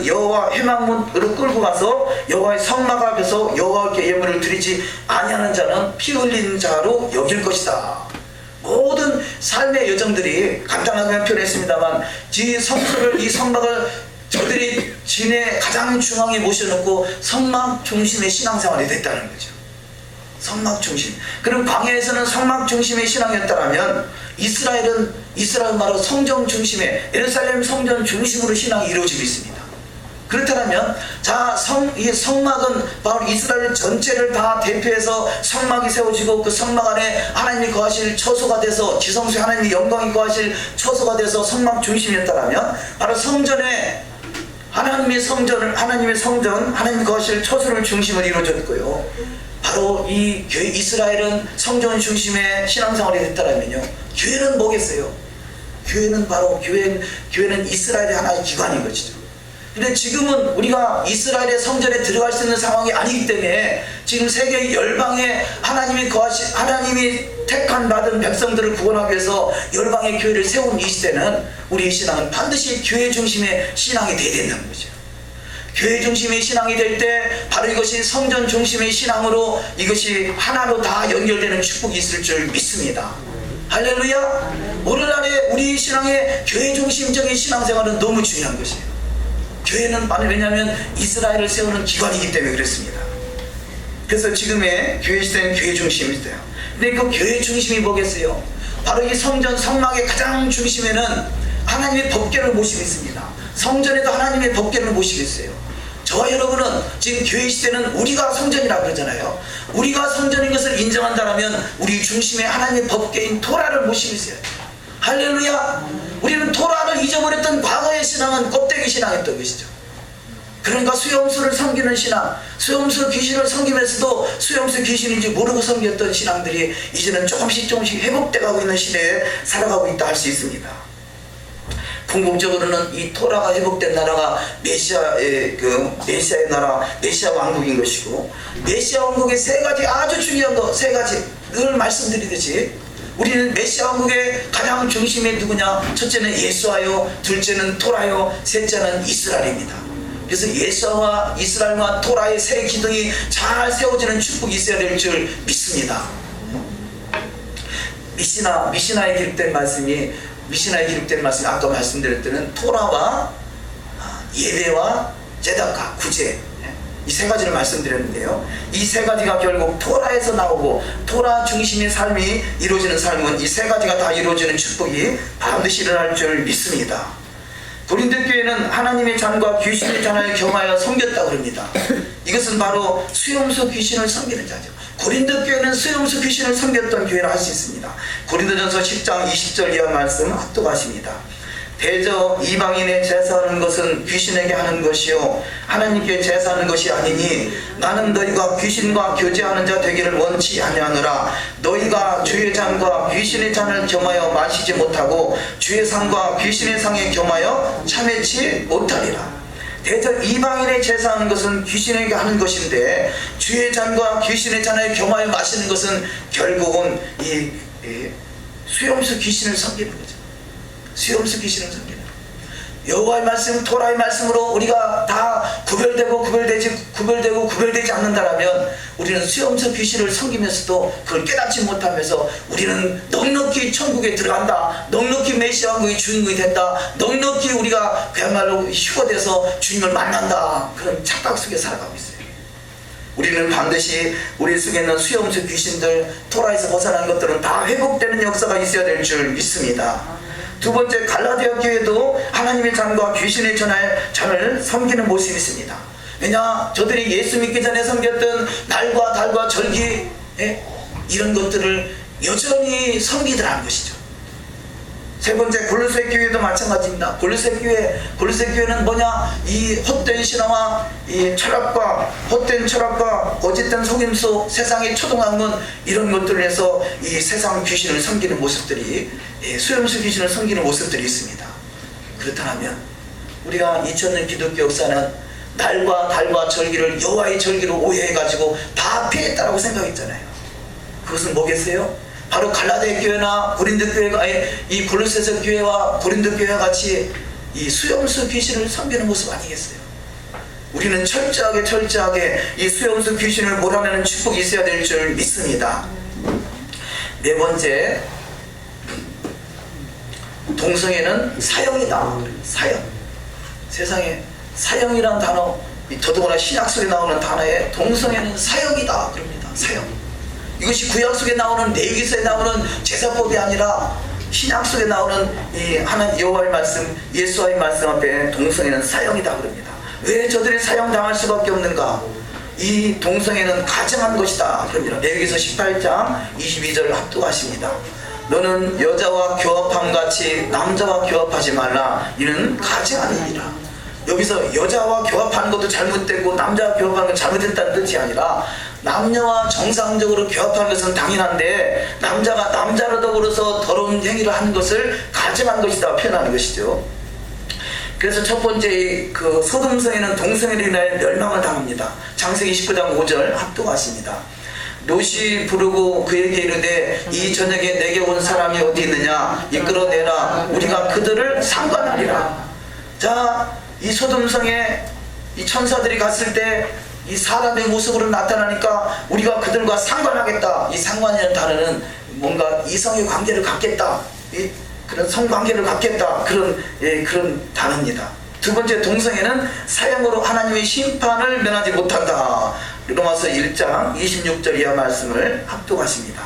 여호와 회막문으로 끌고 가서 여호와의 성막 앞에서 여호와께 예물을 드리지 아니하는 자는 피 흘린 자로 여길 것이다. 모든 삶의 여정들이 간단하게 표현했습니다만 이 성막을 저들이 진의 가장 중앙에 모셔놓고 성막 중심의 신앙생활이 됐다는 거죠. 성막 중심. 그럼 광야에서는 성막 중심의 신앙이었다면 이스라엘 바로 성전 중심의 예루살렘 성전 중심으로 신앙이 이루어지고 있습니다. 그렇다면 이 성막은 바로 이스라엘 전체를 다 대표해서 성막이 세워지고 그 성막 안에 하나님이 거하실 처소가 돼서 지성소에 하나님의 영광이 거하실 처소가 돼서 성막 중심이었다면 바로 성전에 하나님의 성전, 하나님이 거하실 처소를 중심으로 이루어졌고요. 바로 이 교회 이스라엘은 성전 중심의 신앙생활이 됐다면요. 교회는 뭐겠어요? 교회는 이스라엘의 하나의 기관인 것이죠. 근데 지금은 우리가 이스라엘의 성전에 들어갈 수 있는 상황이 아니기 때문에 지금 세계 열방에 하나님이 택한 받은 백성들을 구원하기 위해서 열방의 교회를 세운 이 시대는 우리의 신앙은 반드시 교회 중심의 신앙이 되어야 된다는 거죠. 교회 중심의 신앙이 될 때 바로 이것이 성전 중심의 신앙으로 이것이 하나로 다 연결되는 축복이 있을 줄 믿습니다. 할렐루야. 오늘날의 우리 신앙의 교회 중심적인 신앙생활은 너무 중요한 것이에요. 교회는 왜냐하면 이스라엘을 세우는 기관이기 때문에 그렇습니다. 그래서 지금의 교회 시대는 교회 중심 시대예요. 근데 그 교회 중심이 뭐겠어요? 바로 이 성막의 가장 중심에는 하나님의 법궤를 모시고 있습니다. 성전에도 하나님의 법궤를 모시고 있어요. 저와 여러분은 지금 교회 시대는 우리가 성전이라고 그러잖아요. 우리가 성전인 것을 인정한다면 우리 중심에 하나님의 법궤인 토라를 모시고 있어요. 할렐루야. 우리는 토라를 잊어버렸던 과거의 신앙은 껍데기 신앙이었던 것이죠. 그러니까 수염수를 섬기는 신앙, 수염수 귀신을 섬기면서도 수염수 귀신인지 모르고 섬겼던 신앙들이 이제는 조금씩 회복돼가고 있는 시대에 살아가고 있다 할 수 있습니다. 궁극적으로는 이 토라가 회복된 나라가 메시아의 나라, 메시아 왕국인 것이고, 메시아 왕국의 세 가지 아주 중요한 거, 세 가지 늘 말씀드리듯이 우리는 메시아 왕국의 가장 중심이 누구냐? 첫째는 예수와요, 둘째는 토라요, 셋째는 이스라엘입니다. 그래서 예수와 이스라엘과 토라의 세 기둥이 잘 세워지는 축복이 있어야 될 줄 믿습니다. 미시나에 기록된 말씀이 아까 말씀드릴 때는 토라와 예배와 제다카, 구제, 이 세 가지를 말씀드렸는데요. 이 세 가지가 결국 토라에서 나오고 토라 중심의 삶이 이루어지는 삶은 이 세 가지가 다 이루어지는 축복이 반드시 일어날 줄 믿습니다. 고린도 교회는 하나님의 잔과 귀신의 잔을 겸하여 섬겼다고 합니다. 이것은 바로 수용수 귀신을 섬기는 자죠. 고린도 교회는 수용수 귀신을 섬겼던 교회라 할 수 있습니다. 고린도전서 10장 20절 이하 말씀 합독하십니다. 대저 이방인의 제사하는 것은 귀신에게 하는 것이요 하나님께 제사하는 것이 아니니 나는 너희가 귀신과 교제하는 자 되기를 원치 아니하노라. 너희가 주의 잔과 귀신의 잔을 겸하여 마시지 못하고 주의 상과 귀신의 상에 겸하여 참회치 못하리라. 대저 이방인의 제사하는 것은 귀신에게 하는 것인데 주의 잔과 귀신의 잔을 겸하여 마시는 것은 결국은 이 수용수 귀신을 섬기는 거죠. 수용수 귀신을 섬기는 여호와의 말씀, 토라의 말씀으로 우리가 다 구별되지 않는다라면 우리는 수용수 귀신을 섬기면서도 그걸 깨닫지 못하면서 우리는 넉넉히 천국에 들어간다, 넉넉히 메시아 왕국의 주인공이 된다, 넉넉히 우리가 그야말로 휴거돼서 주님을 만난다, 그런 착각 속에 살아가고 있어요. 우리는 반드시 우리 속에 있는 수용수 귀신들, 토라에서 벗어난 것들은 다 회복되는 역사가 있어야 될 줄 믿습니다. 두 번째, 갈라디아 교회도 하나님의 잔과 귀신의 잔을 섬기는 모습이 있습니다. 왜냐? 저들이 예수 믿기 전에 섬겼던 날과 달과 절기, 이런 것들을 여전히 섬기더라는 것이죠. 세 번째, 골로새 교회도 마찬가지입니다. 골로새 교회는 뭐냐? 이 헛된 신앙과 이 헛된 철학과 거짓된 속임수, 세상의 초등학문, 이런 것들을 해서 이 세상 귀신을 섬기는 모습들이, 수용수 귀신을 섬기는 모습들이 있습니다. 그렇다면 우리가 2000년 기독교 역사는 날과 달과 절기를 여호와의 절기로 오해해가지고 다 피했다라고 생각했잖아요. 그것은 뭐겠어요? 바로 갈라디아 교회나 고린도 교회가, 이 골로새서 교회와 고린도 교회와 같이 이 수용수 귀신을 섬기는 모습 아니겠어요? 우리는 철저하게 이 수용수 귀신을 몰아내는 축복이 있어야 될 줄 믿습니다. 네 번째, 동성애는 사형이다. 사형. 세상에 사형이란 단어, 더더구나 신약 속에 나오는 단어에 동성애는 사형이다 그럽니다. 사형. 이것이 구약 속에 나오는 레위기서에 나오는 제사법이 아니라 신약 속에 나오는 이 하나님 여호와의 말씀, 예수와의 말씀 앞에 동성애는 사형이다 그럽니다. 왜 저들이 사형당할 수밖에 없는가? 이 동성애는 가증한 것이다 그럽니다. 레위기서 18장 22절을 합독하십니다. 너는 여자와 교합함같이 남자와 교합하지 말라. 이는 가증한 일이라. 여기서 여자와 교합하는 것도 잘못되고 남자와 교합하는 건 잘못됐다는 뜻이 아니라 남녀와 정상적으로 교합하는 것은 당연한데 남자가 남자로 더불어서 더러운 행위를 하는 것을 가증한 것이다 표현하는 것이죠. 그래서 첫 번째 그 소돔성애는 동성애로 인하여 멸망을 당합니다. 창세기 19장 5절 합독하십니다. 롯이 부르고 그에게 이르되 이 저녁에 내게 온 사람이 어디 있느냐 이끌어내라 우리가 그들을 상관하리라. 자, 이 소돔성에 이 천사들이 갔을 때 이 사람의 모습으로 나타나니까 우리가 그들과 상관하겠다. 이 상관이라는 단어는 뭔가 이성의 관계를 갖겠다, 그런 성관계를 갖겠다, 그런 단어입니다. 두 번째 동성애는 사형으로 하나님의 심판을 면하지 못한다. 로마서 1장 26절 이하 말씀을 합독하십니다.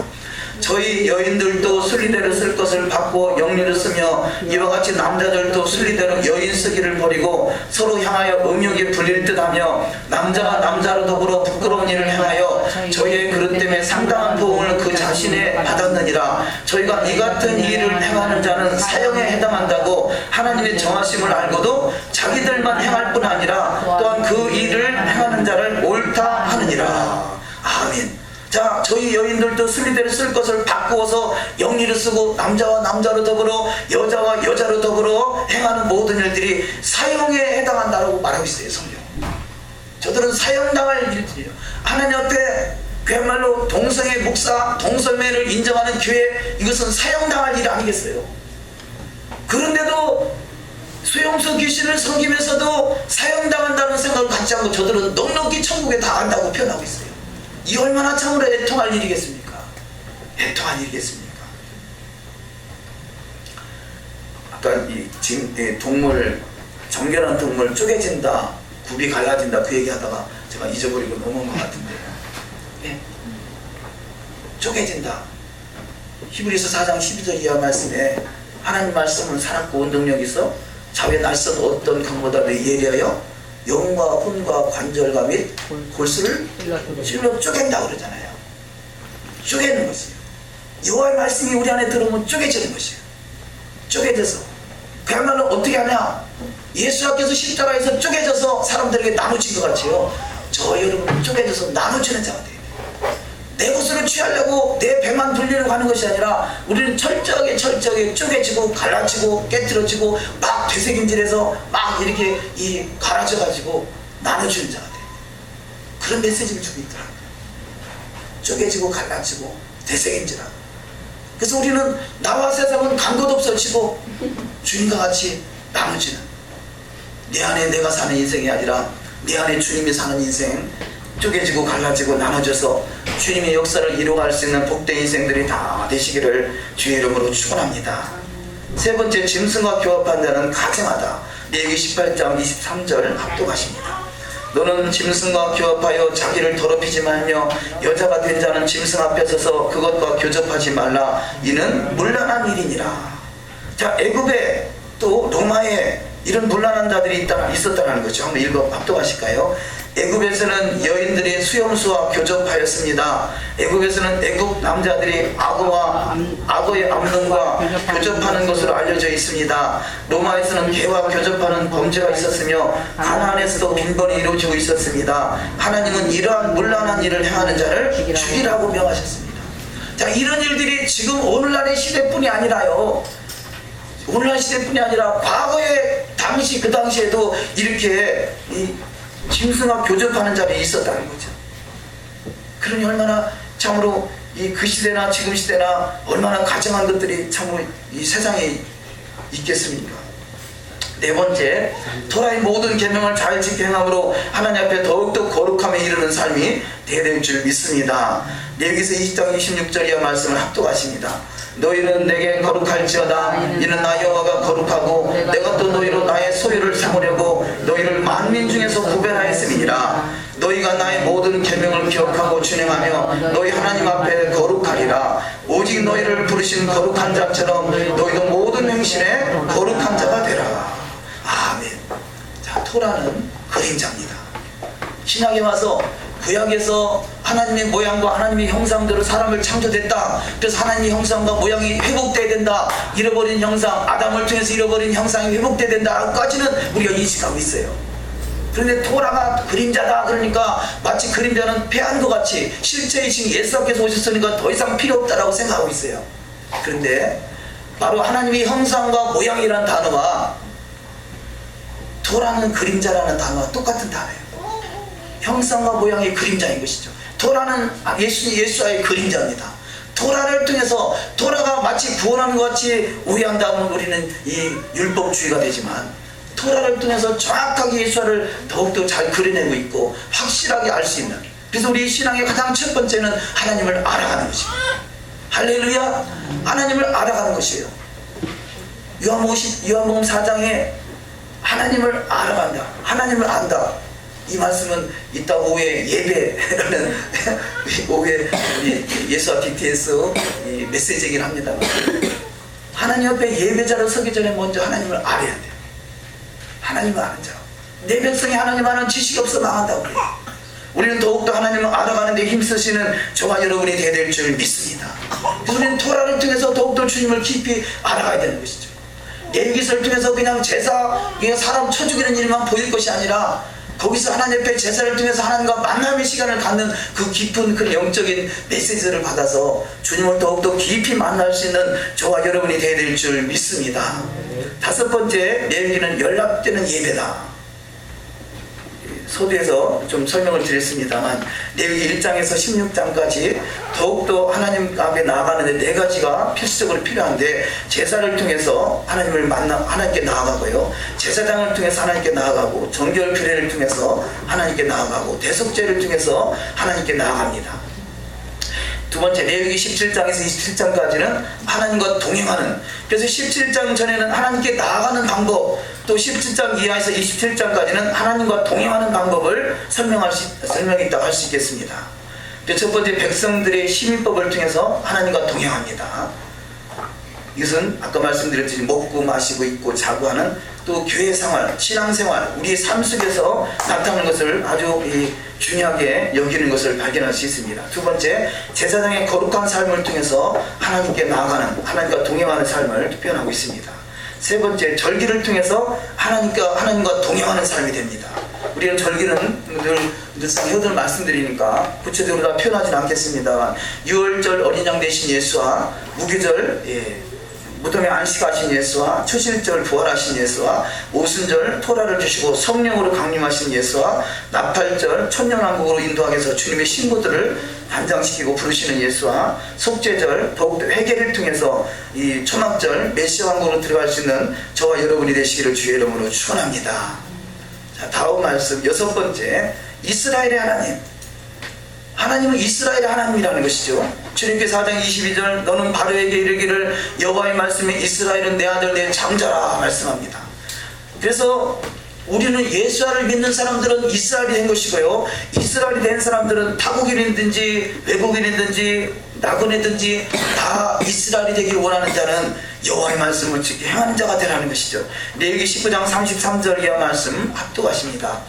저희 여인들도 순리대로 쓸 것을 받고 영리를 쓰며 이와 같이 남자들도 순리대로 여인 쓰기를 버리고 서로 향하여 음욕에 불릴 듯하며 남자가 남자로 더불어 부끄러운 일을 행하여 저희의 그릇 때문에 상당한 보응을 그 자신에 받았느니라. 저희가 이 같은 일을 행하는 자는 사형에 해당한다고 하나님의 정하심을 알고도 자기들만 행할 뿐 아니라 또한 그 일을 행하는 자를 옳다 하느니라. 아멘. 자, 저희 여인들도 순리대로 쓸 것을 바꾸어서 영리를 쓰고 남자와 남자로 더불어 여자와 여자로 더불어 행하는 모든 일들이 사형에 해당한다고 말하고 있어요. 성경. 저들은 사형당할 일들이에요. 하나님 앞에 그야말로 동성애 목사, 동성애를 인정하는 교회, 이것은 사형당할 일 아니겠어요? 그런데도 수용소 귀신을 섬기면서도 사형당한다는 생각을 갖지 않고 저들은 넉넉히 천국에 다 간다고 표현하고 있어요. 이 얼마나 참으로 애통할 일이겠습니까? 애통할 일이겠습니까? 아까 동물, 정결한 동물 쪼개진다, 굽이 갈라진다 그 얘기하다가 제가 잊어버리고 넘어온 것 같은데요. 네. 쪼개진다. 히브리서 4장 12절 이하 말씀에 하나님 말씀은 살았고 원동력이 있어 좌우에 날선 어떤 강보다 예리하여 영과 혼과 관절과 및 골수를 실로 쪼갠다고 그러잖아요. 쪼개는 것이에요. 여호와의 말씀이 우리 안에 들어오면 쪼개지는 것이에요. 쪼개져서 그야말로 어떻게 하냐, 예수님께서 십자가에서 쪼개져서 사람들에게 나눠진 것 같이요, 저 여러분 쪼개져서 나눠지는 자가 돼요. 내 것으로 취하려고 내 배만 불리려고 하는 것이 아니라 우리는 철저하게 쪼개지고 갈라지고 깨트려지고 막 되새김질해서 막 이렇게 갈아져가지고 나눠주는 자가 돼요. 그런 메시지를 주고 있더라고요. 쪼개지고 갈라지고 되새김질하고. 그래서 우리는 나와 세상은 간 것 없어지고 주님과 같이 나눠지는, 내 안에 내가 사는 인생이 아니라 내 안에 주님이 사는 인생, 쪼개지고 갈라지고 나눠져서 주님의 역사를 이루어갈 수 있는 복된 인생들이 다 되시기를 주의 이름으로 축원합니다. 세 번째, 짐승과 교합한 자는 가증하다. 레위기 18장 23절 합독하십니다. 너는 짐승과 교합하여 자기를 더럽히지 말며 여자가 된 자는 짐승 앞에 서서 그것과 교접하지 말라. 이는 문란한 일이니라. 자, 애굽에 또 로마에 이런 문란한 자들이 있었다는 거죠. 한번 읽어 합독하실까요? 애굽에서는 여인들이 수용소와 교접하였습니다. 애굽에서는 애굽 남자들이 악어의 암놈과 교접하는 것으로 알려져 있습니다. 로마에서는 개와 교접하는 범죄가 있었으며 가나안에서도 빈번히 이루어지고 있었습니다. 하나님은 이러한 문란한 일을 행하는 자를 죽이라고 명하셨습니다. 자, 이런 일들이 지금 오늘날의 시대뿐이 아니라요, 오늘날 시대뿐이 아니라 과거의 당시 그 당시에도 이렇게 짐승과 교접하는 자들이 있었다는 거죠. 그러니 얼마나 참으로 그 시대나 지금 시대나 얼마나 가증한 것들이 참으로 이 세상에 있겠습니까? 네 번째, 토라의 모든 계명을 잘 지켜 행함으로 하나님 앞에 더욱더 거룩함에 이르는 삶이 되될 줄 믿습니다. 레위기서 20장 26절 이하 말씀을 합독하십니다. 너희는 내게 거룩할지어다. 이는 나 여호와가 거룩하고 내가 또 너희로 나의 소유를 삼으려고 너희를 만민 중에서 구별하였음이니라. 너희가 나의 모든 계명을 기억하고 준행하며 너희 하나님 앞에 거룩하리라. 오직 너희를 부르신 거룩한 자처럼 너희도 모든 행실에 거룩한 자가 되라. 아멘. 자, 토라는 그림자입니다. 신약에 와서 구약에서 하나님의 모양과 하나님의 형상대로 사람을 창조됐다. 그래서 하나님의 형상과 모양이 회복돼야 된다. 잃어버린 형상, 아담을 통해서 잃어버린 형상이 회복돼야 된다까지는 우리가 인식하고 있어요. 그런데 토라가 그림자다 그러니까 마치 그림자는 패한 것 같이 실체이신 예수께서 오셨으니까 더 이상 필요 없다라고 생각하고 있어요. 그런데 바로 하나님의 형상과 모양이라는 단어와 토라는 그림자라는 단어와 똑같은 단어예요. 형상과 모양의 그림자인 것이죠. 토라는 예수와의 그림자입니다. 토라를 통해서 토라가 마치 구원하는 것 같이 오해한다면 우리는 이 율법주의가 되지만 토라를 통해서 정확하게 예수를 더욱더 잘 그려내고 있고 확실하게 알 수 있는, 그래서 우리 신앙의 가장 첫 번째는 하나님을 알아가는 것입니다. 할렐루야. 하나님을 알아가는 것이에요. 요한복음 4장에 하나님을 알아간다, 하나님을 안다, 이 말씀은 이따 오후에 예배라는 오후에 예수와 BTS 메시지이긴 합니다. 하나님 옆에 예배자로 서기 전에 먼저 하나님을 알아야 돼요. 하나님을 아는 자. 내 백성이 하나님 아는 지식이 없어 망한다고 그래요. 우리는 더욱더 하나님을 알아가는 데 힘쓰시는 저와 여러분이 되어야 될 줄 믿습니다. 그래서 우리는 토라를 통해서 더욱더 주님을 깊이 알아가야 되는 것이죠. 레위기서를 통해서 그냥 제사, 그냥 사람 쳐 죽이는 일만 보일 것이 아니라 거기서 하나님 옆에 제사를 통해서 하나님과 만남의 시간을 갖는 그 깊은 그 영적인 메시지를 받아서 주님을 더욱더 깊이 만날 수 있는 저와 여러분이 되어야 될 줄 믿습니다. 다섯 번째, 레위기는 연락되는 예배다. 서두에서 좀 설명을 드렸습니다만 레위기 1장에서 16장까지 더욱더 하나님 앞에 나아가는데 네 가지가 필수적으로 필요한데, 제사를 통해서 하나님을 하나님께 나아가고요, 제사장을 통해서 하나님께 나아가고, 정결 규례를 통해서 하나님께 나아가고, 대속죄를 통해서 하나님께 나아갑니다. 두 번째, 레위기 17장에서 27장까지는 하나님과 동행하는, 그래서 17장 전에는 하나님께 나아가는 방법, 또 17장 이하에서 27장까지는 하나님과 동행하는 방법을 설명했다고 할 수 있겠습니다. 첫 번째, 백성들의 시민법을 통해서 하나님과 동행합니다. 이것은 아까 말씀드렸듯이 먹고 마시고 입고 자고 하는, 또 교회 생활, 신앙생활, 우리의 삶 속에서 나타나는 것을 아주 중요하게 여기는 것을 발견할 수 있습니다. 두 번째, 제사장의 거룩한 삶을 통해서 하나님께 나아가는, 하나님과 동행하는 삶을 표현하고 있습니다. 세 번째, 절기를 통해서 하나님과 동행하는 삶이 됩니다. 우리는 절기는 늘상 효들 말씀드리니까 구체적으로 다 표현하지는 않겠습니다만, 유월절 어린 양 되신 예수와 무교절 무덤에 안식하신 예수와 초실절 부활하신 예수와 오순절 토라를 주시고 성령으로 강림하신 예수와 나팔절 천년왕국으로 인도하기 위해서 주님의 신부들을 단장시키고 부르시는 예수와 속죄절 더욱더 회개를 통해서 이 초막절 메시아 왕국으로 들어갈 수 있는 저와 여러분이 되시기를 주의 이름으로 축원합니다. 자, 다음 말씀, 여섯 번째, 이스라엘의 하나님. 하나님은 이스라엘의 하나님이라는 것이죠. 출애굽기 4장 22절, 너는 바로에게 이르기를 여호와의 말씀에 이스라엘은 내 아들 내 장자라 말씀합니다. 그래서 우리는 예수를 믿는 사람들은 이스라엘이 된 것이고요, 이스라엘이 된 사람들은 타국인이든지 외국인이든지 나그네든지 다 이스라엘이 되기를 원하는 자는 여호와의 말씀을 지키게 행하는 자가 되라는 것이죠. 레위기 19장 33절 이하 말씀 합독하십니다.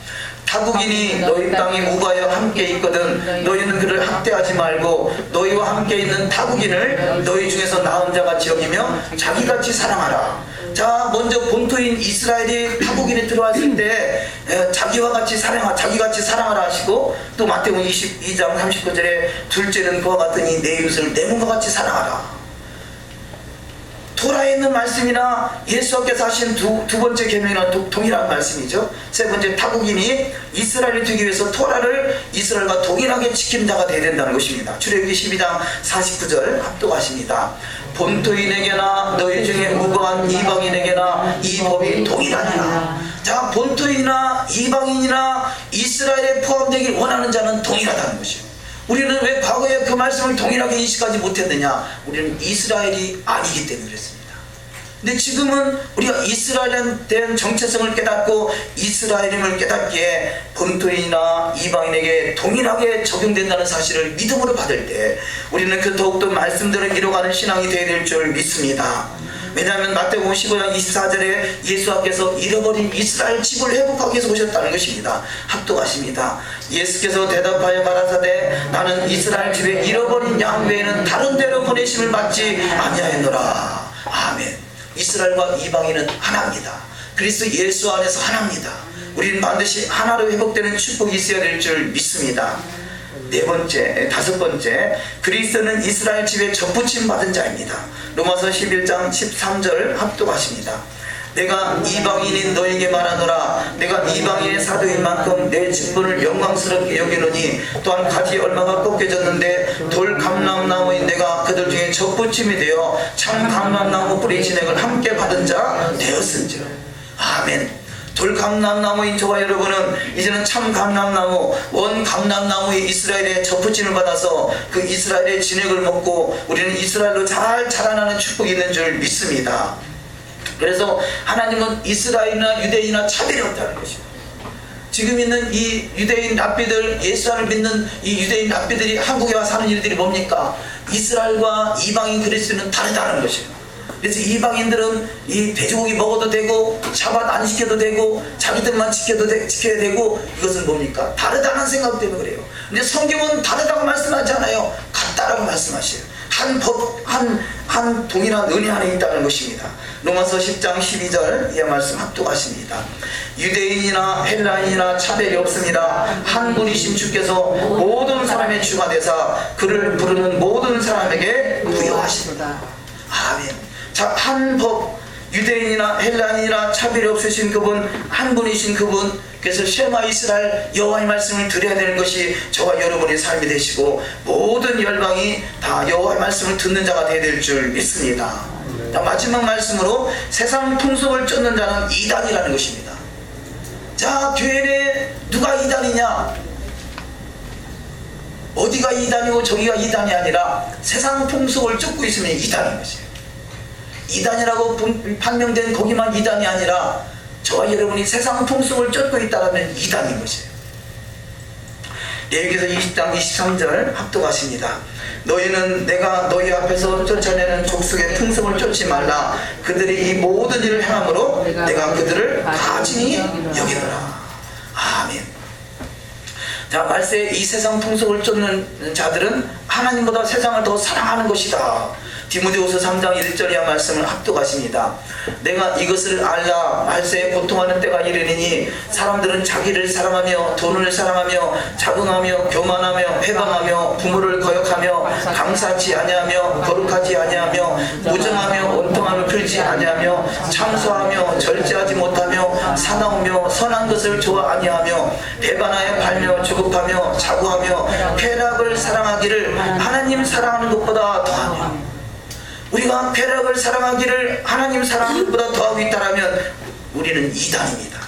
타국인이 너희 땅에 우가여 함께 있거든 너희는 그를 학대하지 말고 너희와 함께 있는 타국인을 너희 중에서 나은 자같이 여기며 자기같이 사랑하라. 자, 먼저 본토인 이스라엘이 타국인에 들어왔을 때 자기같이 사랑하라 하시고, 또 마태복음 22장 39절에 둘째는 그와 같으니 내 이웃을 내 몸과 같이 사랑하라. 토라에 있는 말씀이나 예수께서 하신 두 번째 계명이나 동일한 말씀이죠. 세 번째, 타국인이 이스라엘이 되기 위해서 토라를 이스라엘과 동일하게 지키는 자가 되어야 된다는 것입니다. 출애굽기 12장 49절 합독하십니다. 본토인에게나 너희 중에 무고한 이방인에게나 이 법이 동일하니라. 자, 본토인이나 이방인이나 이스라엘에 포함되길 원하는 자는 동일하다는 것이에요. 우리는 왜 과거에 그 말씀을 동일하게 인식하지 못했느냐? 우리는 이스라엘이 아니기 때문에 그랬습니다. 근데 지금은 우리가 이스라엘에 대한 정체성을 깨닫고 이스라엘임을 깨닫기에 본토인이나 이방인에게 동일하게 적용된다는 사실을 믿음으로 받을 때 우리는 그 더욱더 말씀대로 이뤄가는 신앙이 되어야 될 줄 믿습니다. 왜냐하면 마태복음 15장 24절에 예수께서 잃어버린 이스라엘 집을 회복하기 위해서 오셨다는 것입니다. 합독하십니다. 예수께서 대답하여 가라사대 나는 이스라엘 집에 잃어버린 양 외에는 다른 데로 보내심을 받지 아니하였노라. 아멘. 이스라엘과 이방인은 하나입니다. 그리스도 예수 안에서 하나입니다. 우리는 반드시 하나로 회복되는 축복이 있어야 될 줄 믿습니다. 다섯 번째, 그리스도는 이스라엘 집에 접붙임 받은 자입니다. 로마서 11장 13절 합독하십니다. 내가 이방인인 너에게 말하노라. 내가 이방인의 사도인 만큼 내 직분을 영광스럽게 여기노니 또한 가지 얼마가 꺾여졌는데 돌 감람나무인 내가 그들 중에 접붙임이 되어 참 감람나무 뿌리 진액을 함께 받은 자 되었은지라. 아멘. 돌 감람나무인 저와 여러분은 이제는 참 감람나무, 원 감람나무의 이스라엘의 접붙임을 받아서 그 이스라엘의 진액을 먹고 우리는 이스라엘로 잘 자라나는 축복이 있는 줄 믿습니다. 그래서 하나님은 이스라엘이나 유대인이나 차별이 없다는 것입니다. 지금 있는 이 유대인 랍비들, 예수를 믿는 이 유대인 랍비들이 한국에 와서 하는 일들이 뭡니까? 이스라엘과 이방인 그리스도는 다르다는 것이에요. 그래서 이방인들은 이 돼지고기 먹어도 되고 샤밧 안 지켜도 되고 자기들만 지켜야 되고 이것은 뭡니까? 다르다는 생각 때문에 그래요. 근데 성경은 다르다고 말씀하지 않아요. 같다라고 말씀하셔요. 한 동일한 은혜 안에 있다는 것입니다. 로마서 10장 12절 이 말씀 합독하십니다. 유대인이나 헬라인이나 차별이 없습니다. 한 분이신 주께서 모든 사람의 주가 되사 그를 부르는 모든 사람에게 부여하십니다. 아멘. 자, 한 법, 유대인이나 헬라인이나 차별이 없으신 그분, 한 분이신 그분, 그래서 쉐마 이스라엘 여호와의 말씀을 드려야 되는 것이 저와 여러분의 삶이 되시고 모든 열방이 다 여호와의 말씀을 듣는 자가 되어야 될 줄 믿습니다. 자, 마지막 말씀으로 세상 풍속을 쫓는 자는 이단이라는 것입니다. 자, 교회 내에 누가 이단이냐? 어디가 이단이고 저기가 이단이 아니라 세상 풍속을 쫓고 있으면 이단인 것이에요. 이단이라고 판명된 거기만 이단이 아니라 저와 여러분이 세상 풍속을 쫓고 있다면 이단인 것이에요. 레위기서 20장 23절 합독하십니다. 너희는 내가 너희 앞에서 쫓아내는 족속의 풍속을 쫓지 말라. 그들이 이 모든 일을 행함으로 내가 그들을 가증히 여기노라. 아멘. 자, 말세 이 세상 풍속을 쫓는 자들은 하나님보다 세상을 더 사랑하는 것이다. 디모데후서 3장 1절의 말씀을 합독하십니다. 내가 이것을 알라. 말세에 고통하는 때가 이르리니 사람들은 자기를 사랑하며 돈을 사랑하며 자긍하며 교만하며 회방하며 부모를 거역하며 감사치 아니하며 거룩하지 아니하며 무정하며 원통함을 풀지 아니하며 참소하며 절제하지 못하며 사나우며 선한 것을 좋아 아니하며 배반하여 팔며 주급하며 자구하며 쾌락을 사랑하기를 하나님 사랑하는 것보다 더하며. 우리가 쾌락을 사랑하기를 하나님 사랑하는 것보다 더하고 있다면 우리는 이단입니다.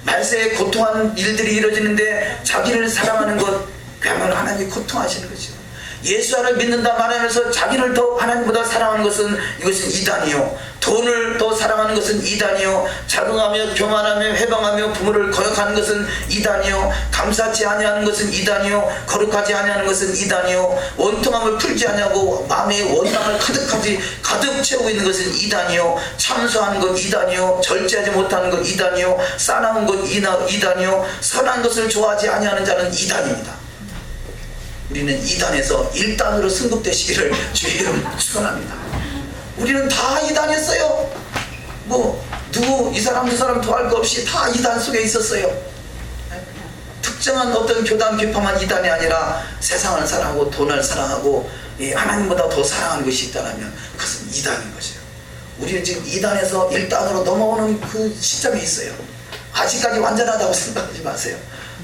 말세에 고통하는 일들이 이루어지는데 자기를 사랑하는 것, 그야말로 하나님이 고통하시는 거죠. 예수를 믿는다 말하면서 자기를 더 하나님보다 사랑하는 것은 이것은 이단이요. 돈을 더 사랑하는 것은 이단이요. 자긍하며 교만하며 회방하며 부모를 거역하는 것은 이단이요. 감사치 아니하는 것은 이단이요. 거룩하지 아니하는 것은 이단이요. 원통함을 풀지 아니하고 마음의 원망을 가득 채우고 있는 것은 이단이요. 참소하는 것 이단이요. 절제하지 못하는 것 이단이요. 싸나운 것 이단이요. 선한 것을 좋아하지 아니하는 자는 이단입니다. 우리는 이단에서 1단으로 승급되시기를 주의 이름 축원합니다. 우리는 다 이단했어요. 누구 이 사람 저 사람 더할 거 없이 다 이단 속에 있었어요. 특정한 어떤 교단 교파만 이단이 아니라 세상을 사랑하고 돈을 사랑하고 하나님보다 더 사랑하는 것이 있다면 그것은 이단인 것이에요. 우리는 지금 이단에서 1단으로 넘어오는 그 시점이 있어요. 아직까지 완전하다고 생각하지 마세요.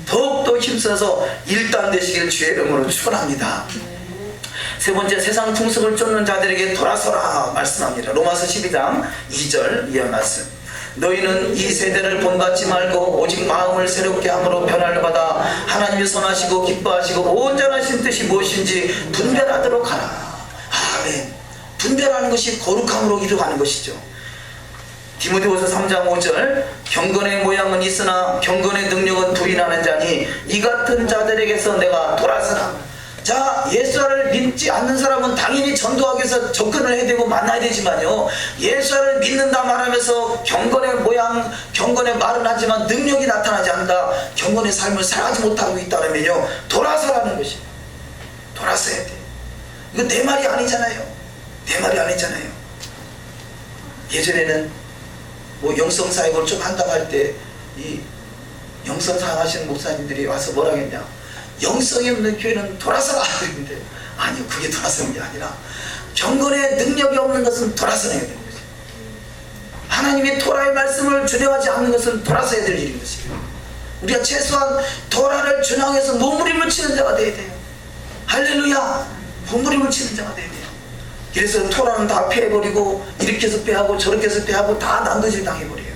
더욱더 힘써서 1단 되시길 주의 이름으로 축원합니다. 세 번째, 세상 풍습을 쫓는 자들에게 돌아서라 말씀합니다. 로마서 12장 2절 이하 말씀. 너희는 이 세대를 본받지 말고 오직 마음을 새롭게 함으로 변화를 받아 하나님이 선하시고 기뻐하시고 온전하신 뜻이 무엇인지 분별하도록 하라. 아멘. 분별하는 것이 거룩함으로 이루어가는 것이죠. 디모데후서 3장 5절 경건의 모양은 있으나 경건의 능력은 부인하는 자니 이 같은 자들에게서 내가 돌아서라. 자, 예수를 믿지 않는 사람은 당연히 전도하기 위해서 접근을 해야 되고 만나야 되지만요, 예수를 믿는다 말하면서 경건의 모양, 경건의 말은 하지만 능력이 나타나지 않는다, 경건의 삶을 살아가지 못하고 있다면요, 돌아서라는 것이에요. 돌아서야 돼. 이거 내 말이 아니잖아요. 내 말이 아니잖아요. 예전에는 뭐 영성사역을 좀 한다고 할 때 이 영성사역 하시는 목사님들이 와서 뭐라 했냐, 영성이 없는 교회는 돌아서라 그랬는데, 아니요, 그게 돌아서는 게 아니라 경건의 능력이 없는 것은 돌아서야 되는 거죠. 하나님의 토라의 말씀을 준행하지 않는 것은 돌아서야 될 일인 것이에요. 우리가 최소한 토라를 준행해서 몸부림을 치는 자가 되어야 돼요. 할렐루야. 몸부림을 치는 자가 되어야 돼요. 그래서 토라는 다 패해버리고 이렇게 해서 패하고 저렇게 해서 패하고 다 난도질 당해버려요.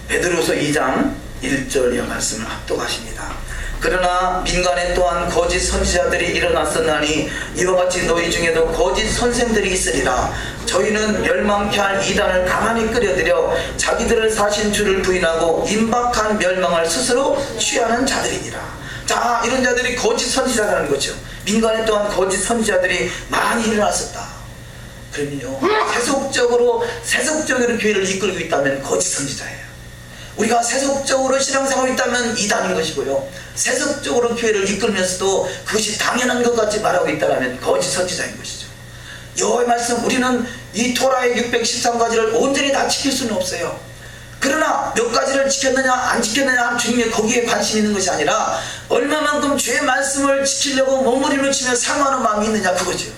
베드로서 2장 1절의 말씀을 합독하십니다. 그러나 민간에 또한 거짓 선지자들이 일어났었나니 이와 같이 너희 중에도 거짓 선생들이 있으리라. 저희는 멸망케 할 이단을 가만히 끌어들여 자기들을 사신 주를 부인하고 임박한 멸망을 스스로 취하는 자들이니라. 자, 이런 자들이 거짓 선지자라는 거죠. 민간에 또한 거짓 선지자들이 많이 일어났었다. 그러면요, 세속적으로 교회를 이끌고 있다면 거짓 선지자예요. 우리가 세속적으로 신앙생활을 있다면 이단인 것이고요, 세속적으로 교회를 이끌면서도 그것이 당연한 것 같이 말하고 있다면 거짓 선지자인 것이죠. 여호와의 말씀, 우리는 이 토라의 613가지를 온전히 다 지킬 수는 없어요. 그러나 몇 가지를 지켰느냐 안 지켰느냐 주님이 거기에 관심 있는 것이 아니라 얼마만큼 주의 말씀을 지키려고 몸부림을 치며 사모하는 마음이 있느냐, 그거죠.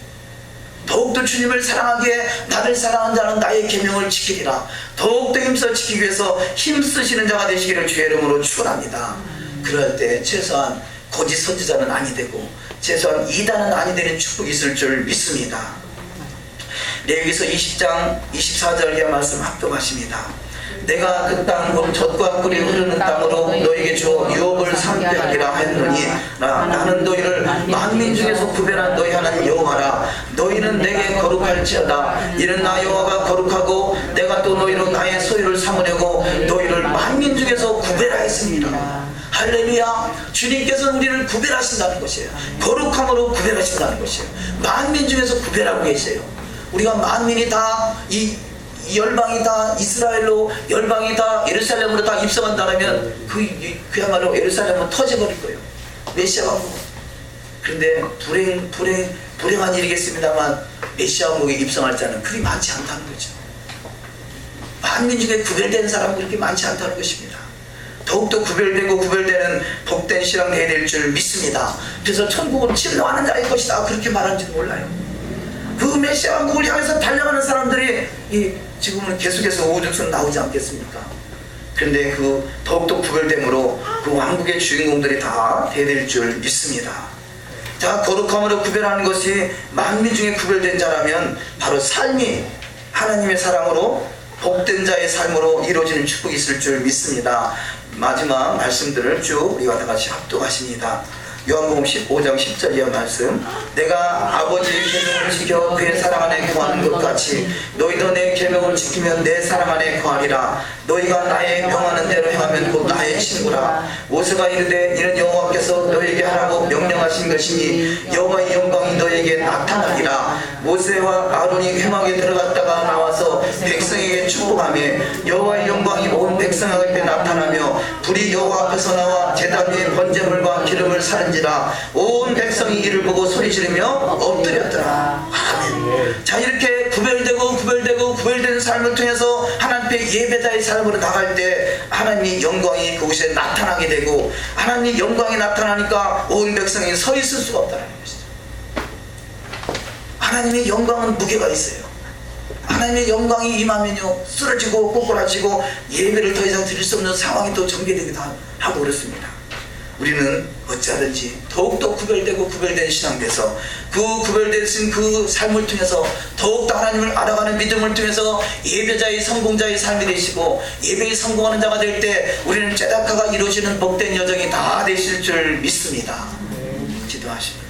더욱더 주님을 사랑하기에 나를 사랑하는 자는 나의 계명을 지키리라. 더욱더 힘써 지키기 위해서 힘쓰시는 자가 되시기를 주의 이름으로 축원합니다. 그럴 때 최소한 거짓 선지자는 아니 되고 최소한 이단은 아니 되는 축복이 있을 줄 믿습니다. 레위기서 20장 24절의 말씀 합독하십니다. 내가 그 땅 곧 젖과 꿀이 흐르는 땅으로 너에게 주어 유업을 삼게 하리라 했노니 나는 너희를 만민 중에서 구별한 너희 하나님 여호와라. 너희는 내게 거룩할지어다. 이는 나 여호와가 거룩하고 내가 또 너희로 나의 소유를 삼으려고 너희를 만민 중에서 구별하였습니다. 할렐루야. 주님께서는 우리를 구별하신다는 것이에요. 거룩함으로 구별하신다는 것이에요. 만민 중에서 구별하고 계세요. 우리가 만민이 다 이 열방이 다 이스라엘로, 열방이 다 예루살렘으로 다 입성한다면 그야말로 예루살렘은 터져버릴 거예요. 메시아가 오고. 그런데 불행한 일이겠습니다만 메시아 목에 입성할 자는 그리 많지 않다는 거죠. 만민 중에 구별된 사람은 그렇게 많지 않다는 것입니다. 더욱더 구별되고 구별되는 복된 신앙 되어야 될 줄 믿습니다. 그래서 천국은 침노하는 자의 것이다 그렇게 말하는지도 몰라요. 그 메시아 왕국을 향해서 달려가는 사람들이 지금은 계속해서 오죽순 나오지 않겠습니까? 그런데 그 더욱더 구별됨으로 그 왕국의 주인공들이 다 되어야 줄 믿습니다. 자, 거룩함으로 구별하는 것이 만민 중에 구별된 자라면 바로 삶이 하나님의 사랑으로 복된 자의 삶으로 이루어지는 축복이 있을 줄 믿습니다. 마지막 말씀들을 쭉 우리가 다 같이 합독하십니다. 요한복음 15장 10절의 말씀, 내가 아버지의 계명을 지켜 그의 사랑 안에 거하는 것 같이 너희도 내 계명을 지키면 내 사랑 안에 거하리라. 너희가 나의 명하는 대로 행하면 곧 나의 친구라. 모세가 이르되 이는 여호와께서 너에게 하라고 명령하신 것이니 여호와의 영광이 너에게 나타나리라. 모세와 아론이 회막에 들어갔다가 나와서 백성에게 축복하며 여호와의 영광이 온 백성 앞에 나타나며 불이 여호와 앞에서 나와 제단 위에 번제물과 기름을 사른지라. 온 백성이 이를 보고 소리 지르며 엎드렸더라. 아멘. 자, 이렇게 구별된 삶을 통해서 하나님 앞에 예배자의 삶으로 나갈 때 하나님의 영광이 그곳에 나타나게 되고, 하나님의 영광이 나타나니까 온 백성이 서 있을 수가 없다는 것이죠. 하나님의 영광은 무게가 있어요. 하나님의 영광이 임하면요, 쓰러지고 꼬꾸라지고 예배를 더 이상 드릴 수 없는 상황이 또 전개되기도 하고 그렇습니다. 우리는 어찌하든지 더욱더 구별된 신앙 돼서 그 구별되신 그 삶을 통해서 더욱더 하나님을 알아가는 믿음을 통해서 예배자의 성공자의 삶이 되시고 예배에 성공하는 자가 될 때 우리는 제다카가 이루어지는 복된 여정이 다 되실 줄 믿습니다. 기도하십니다.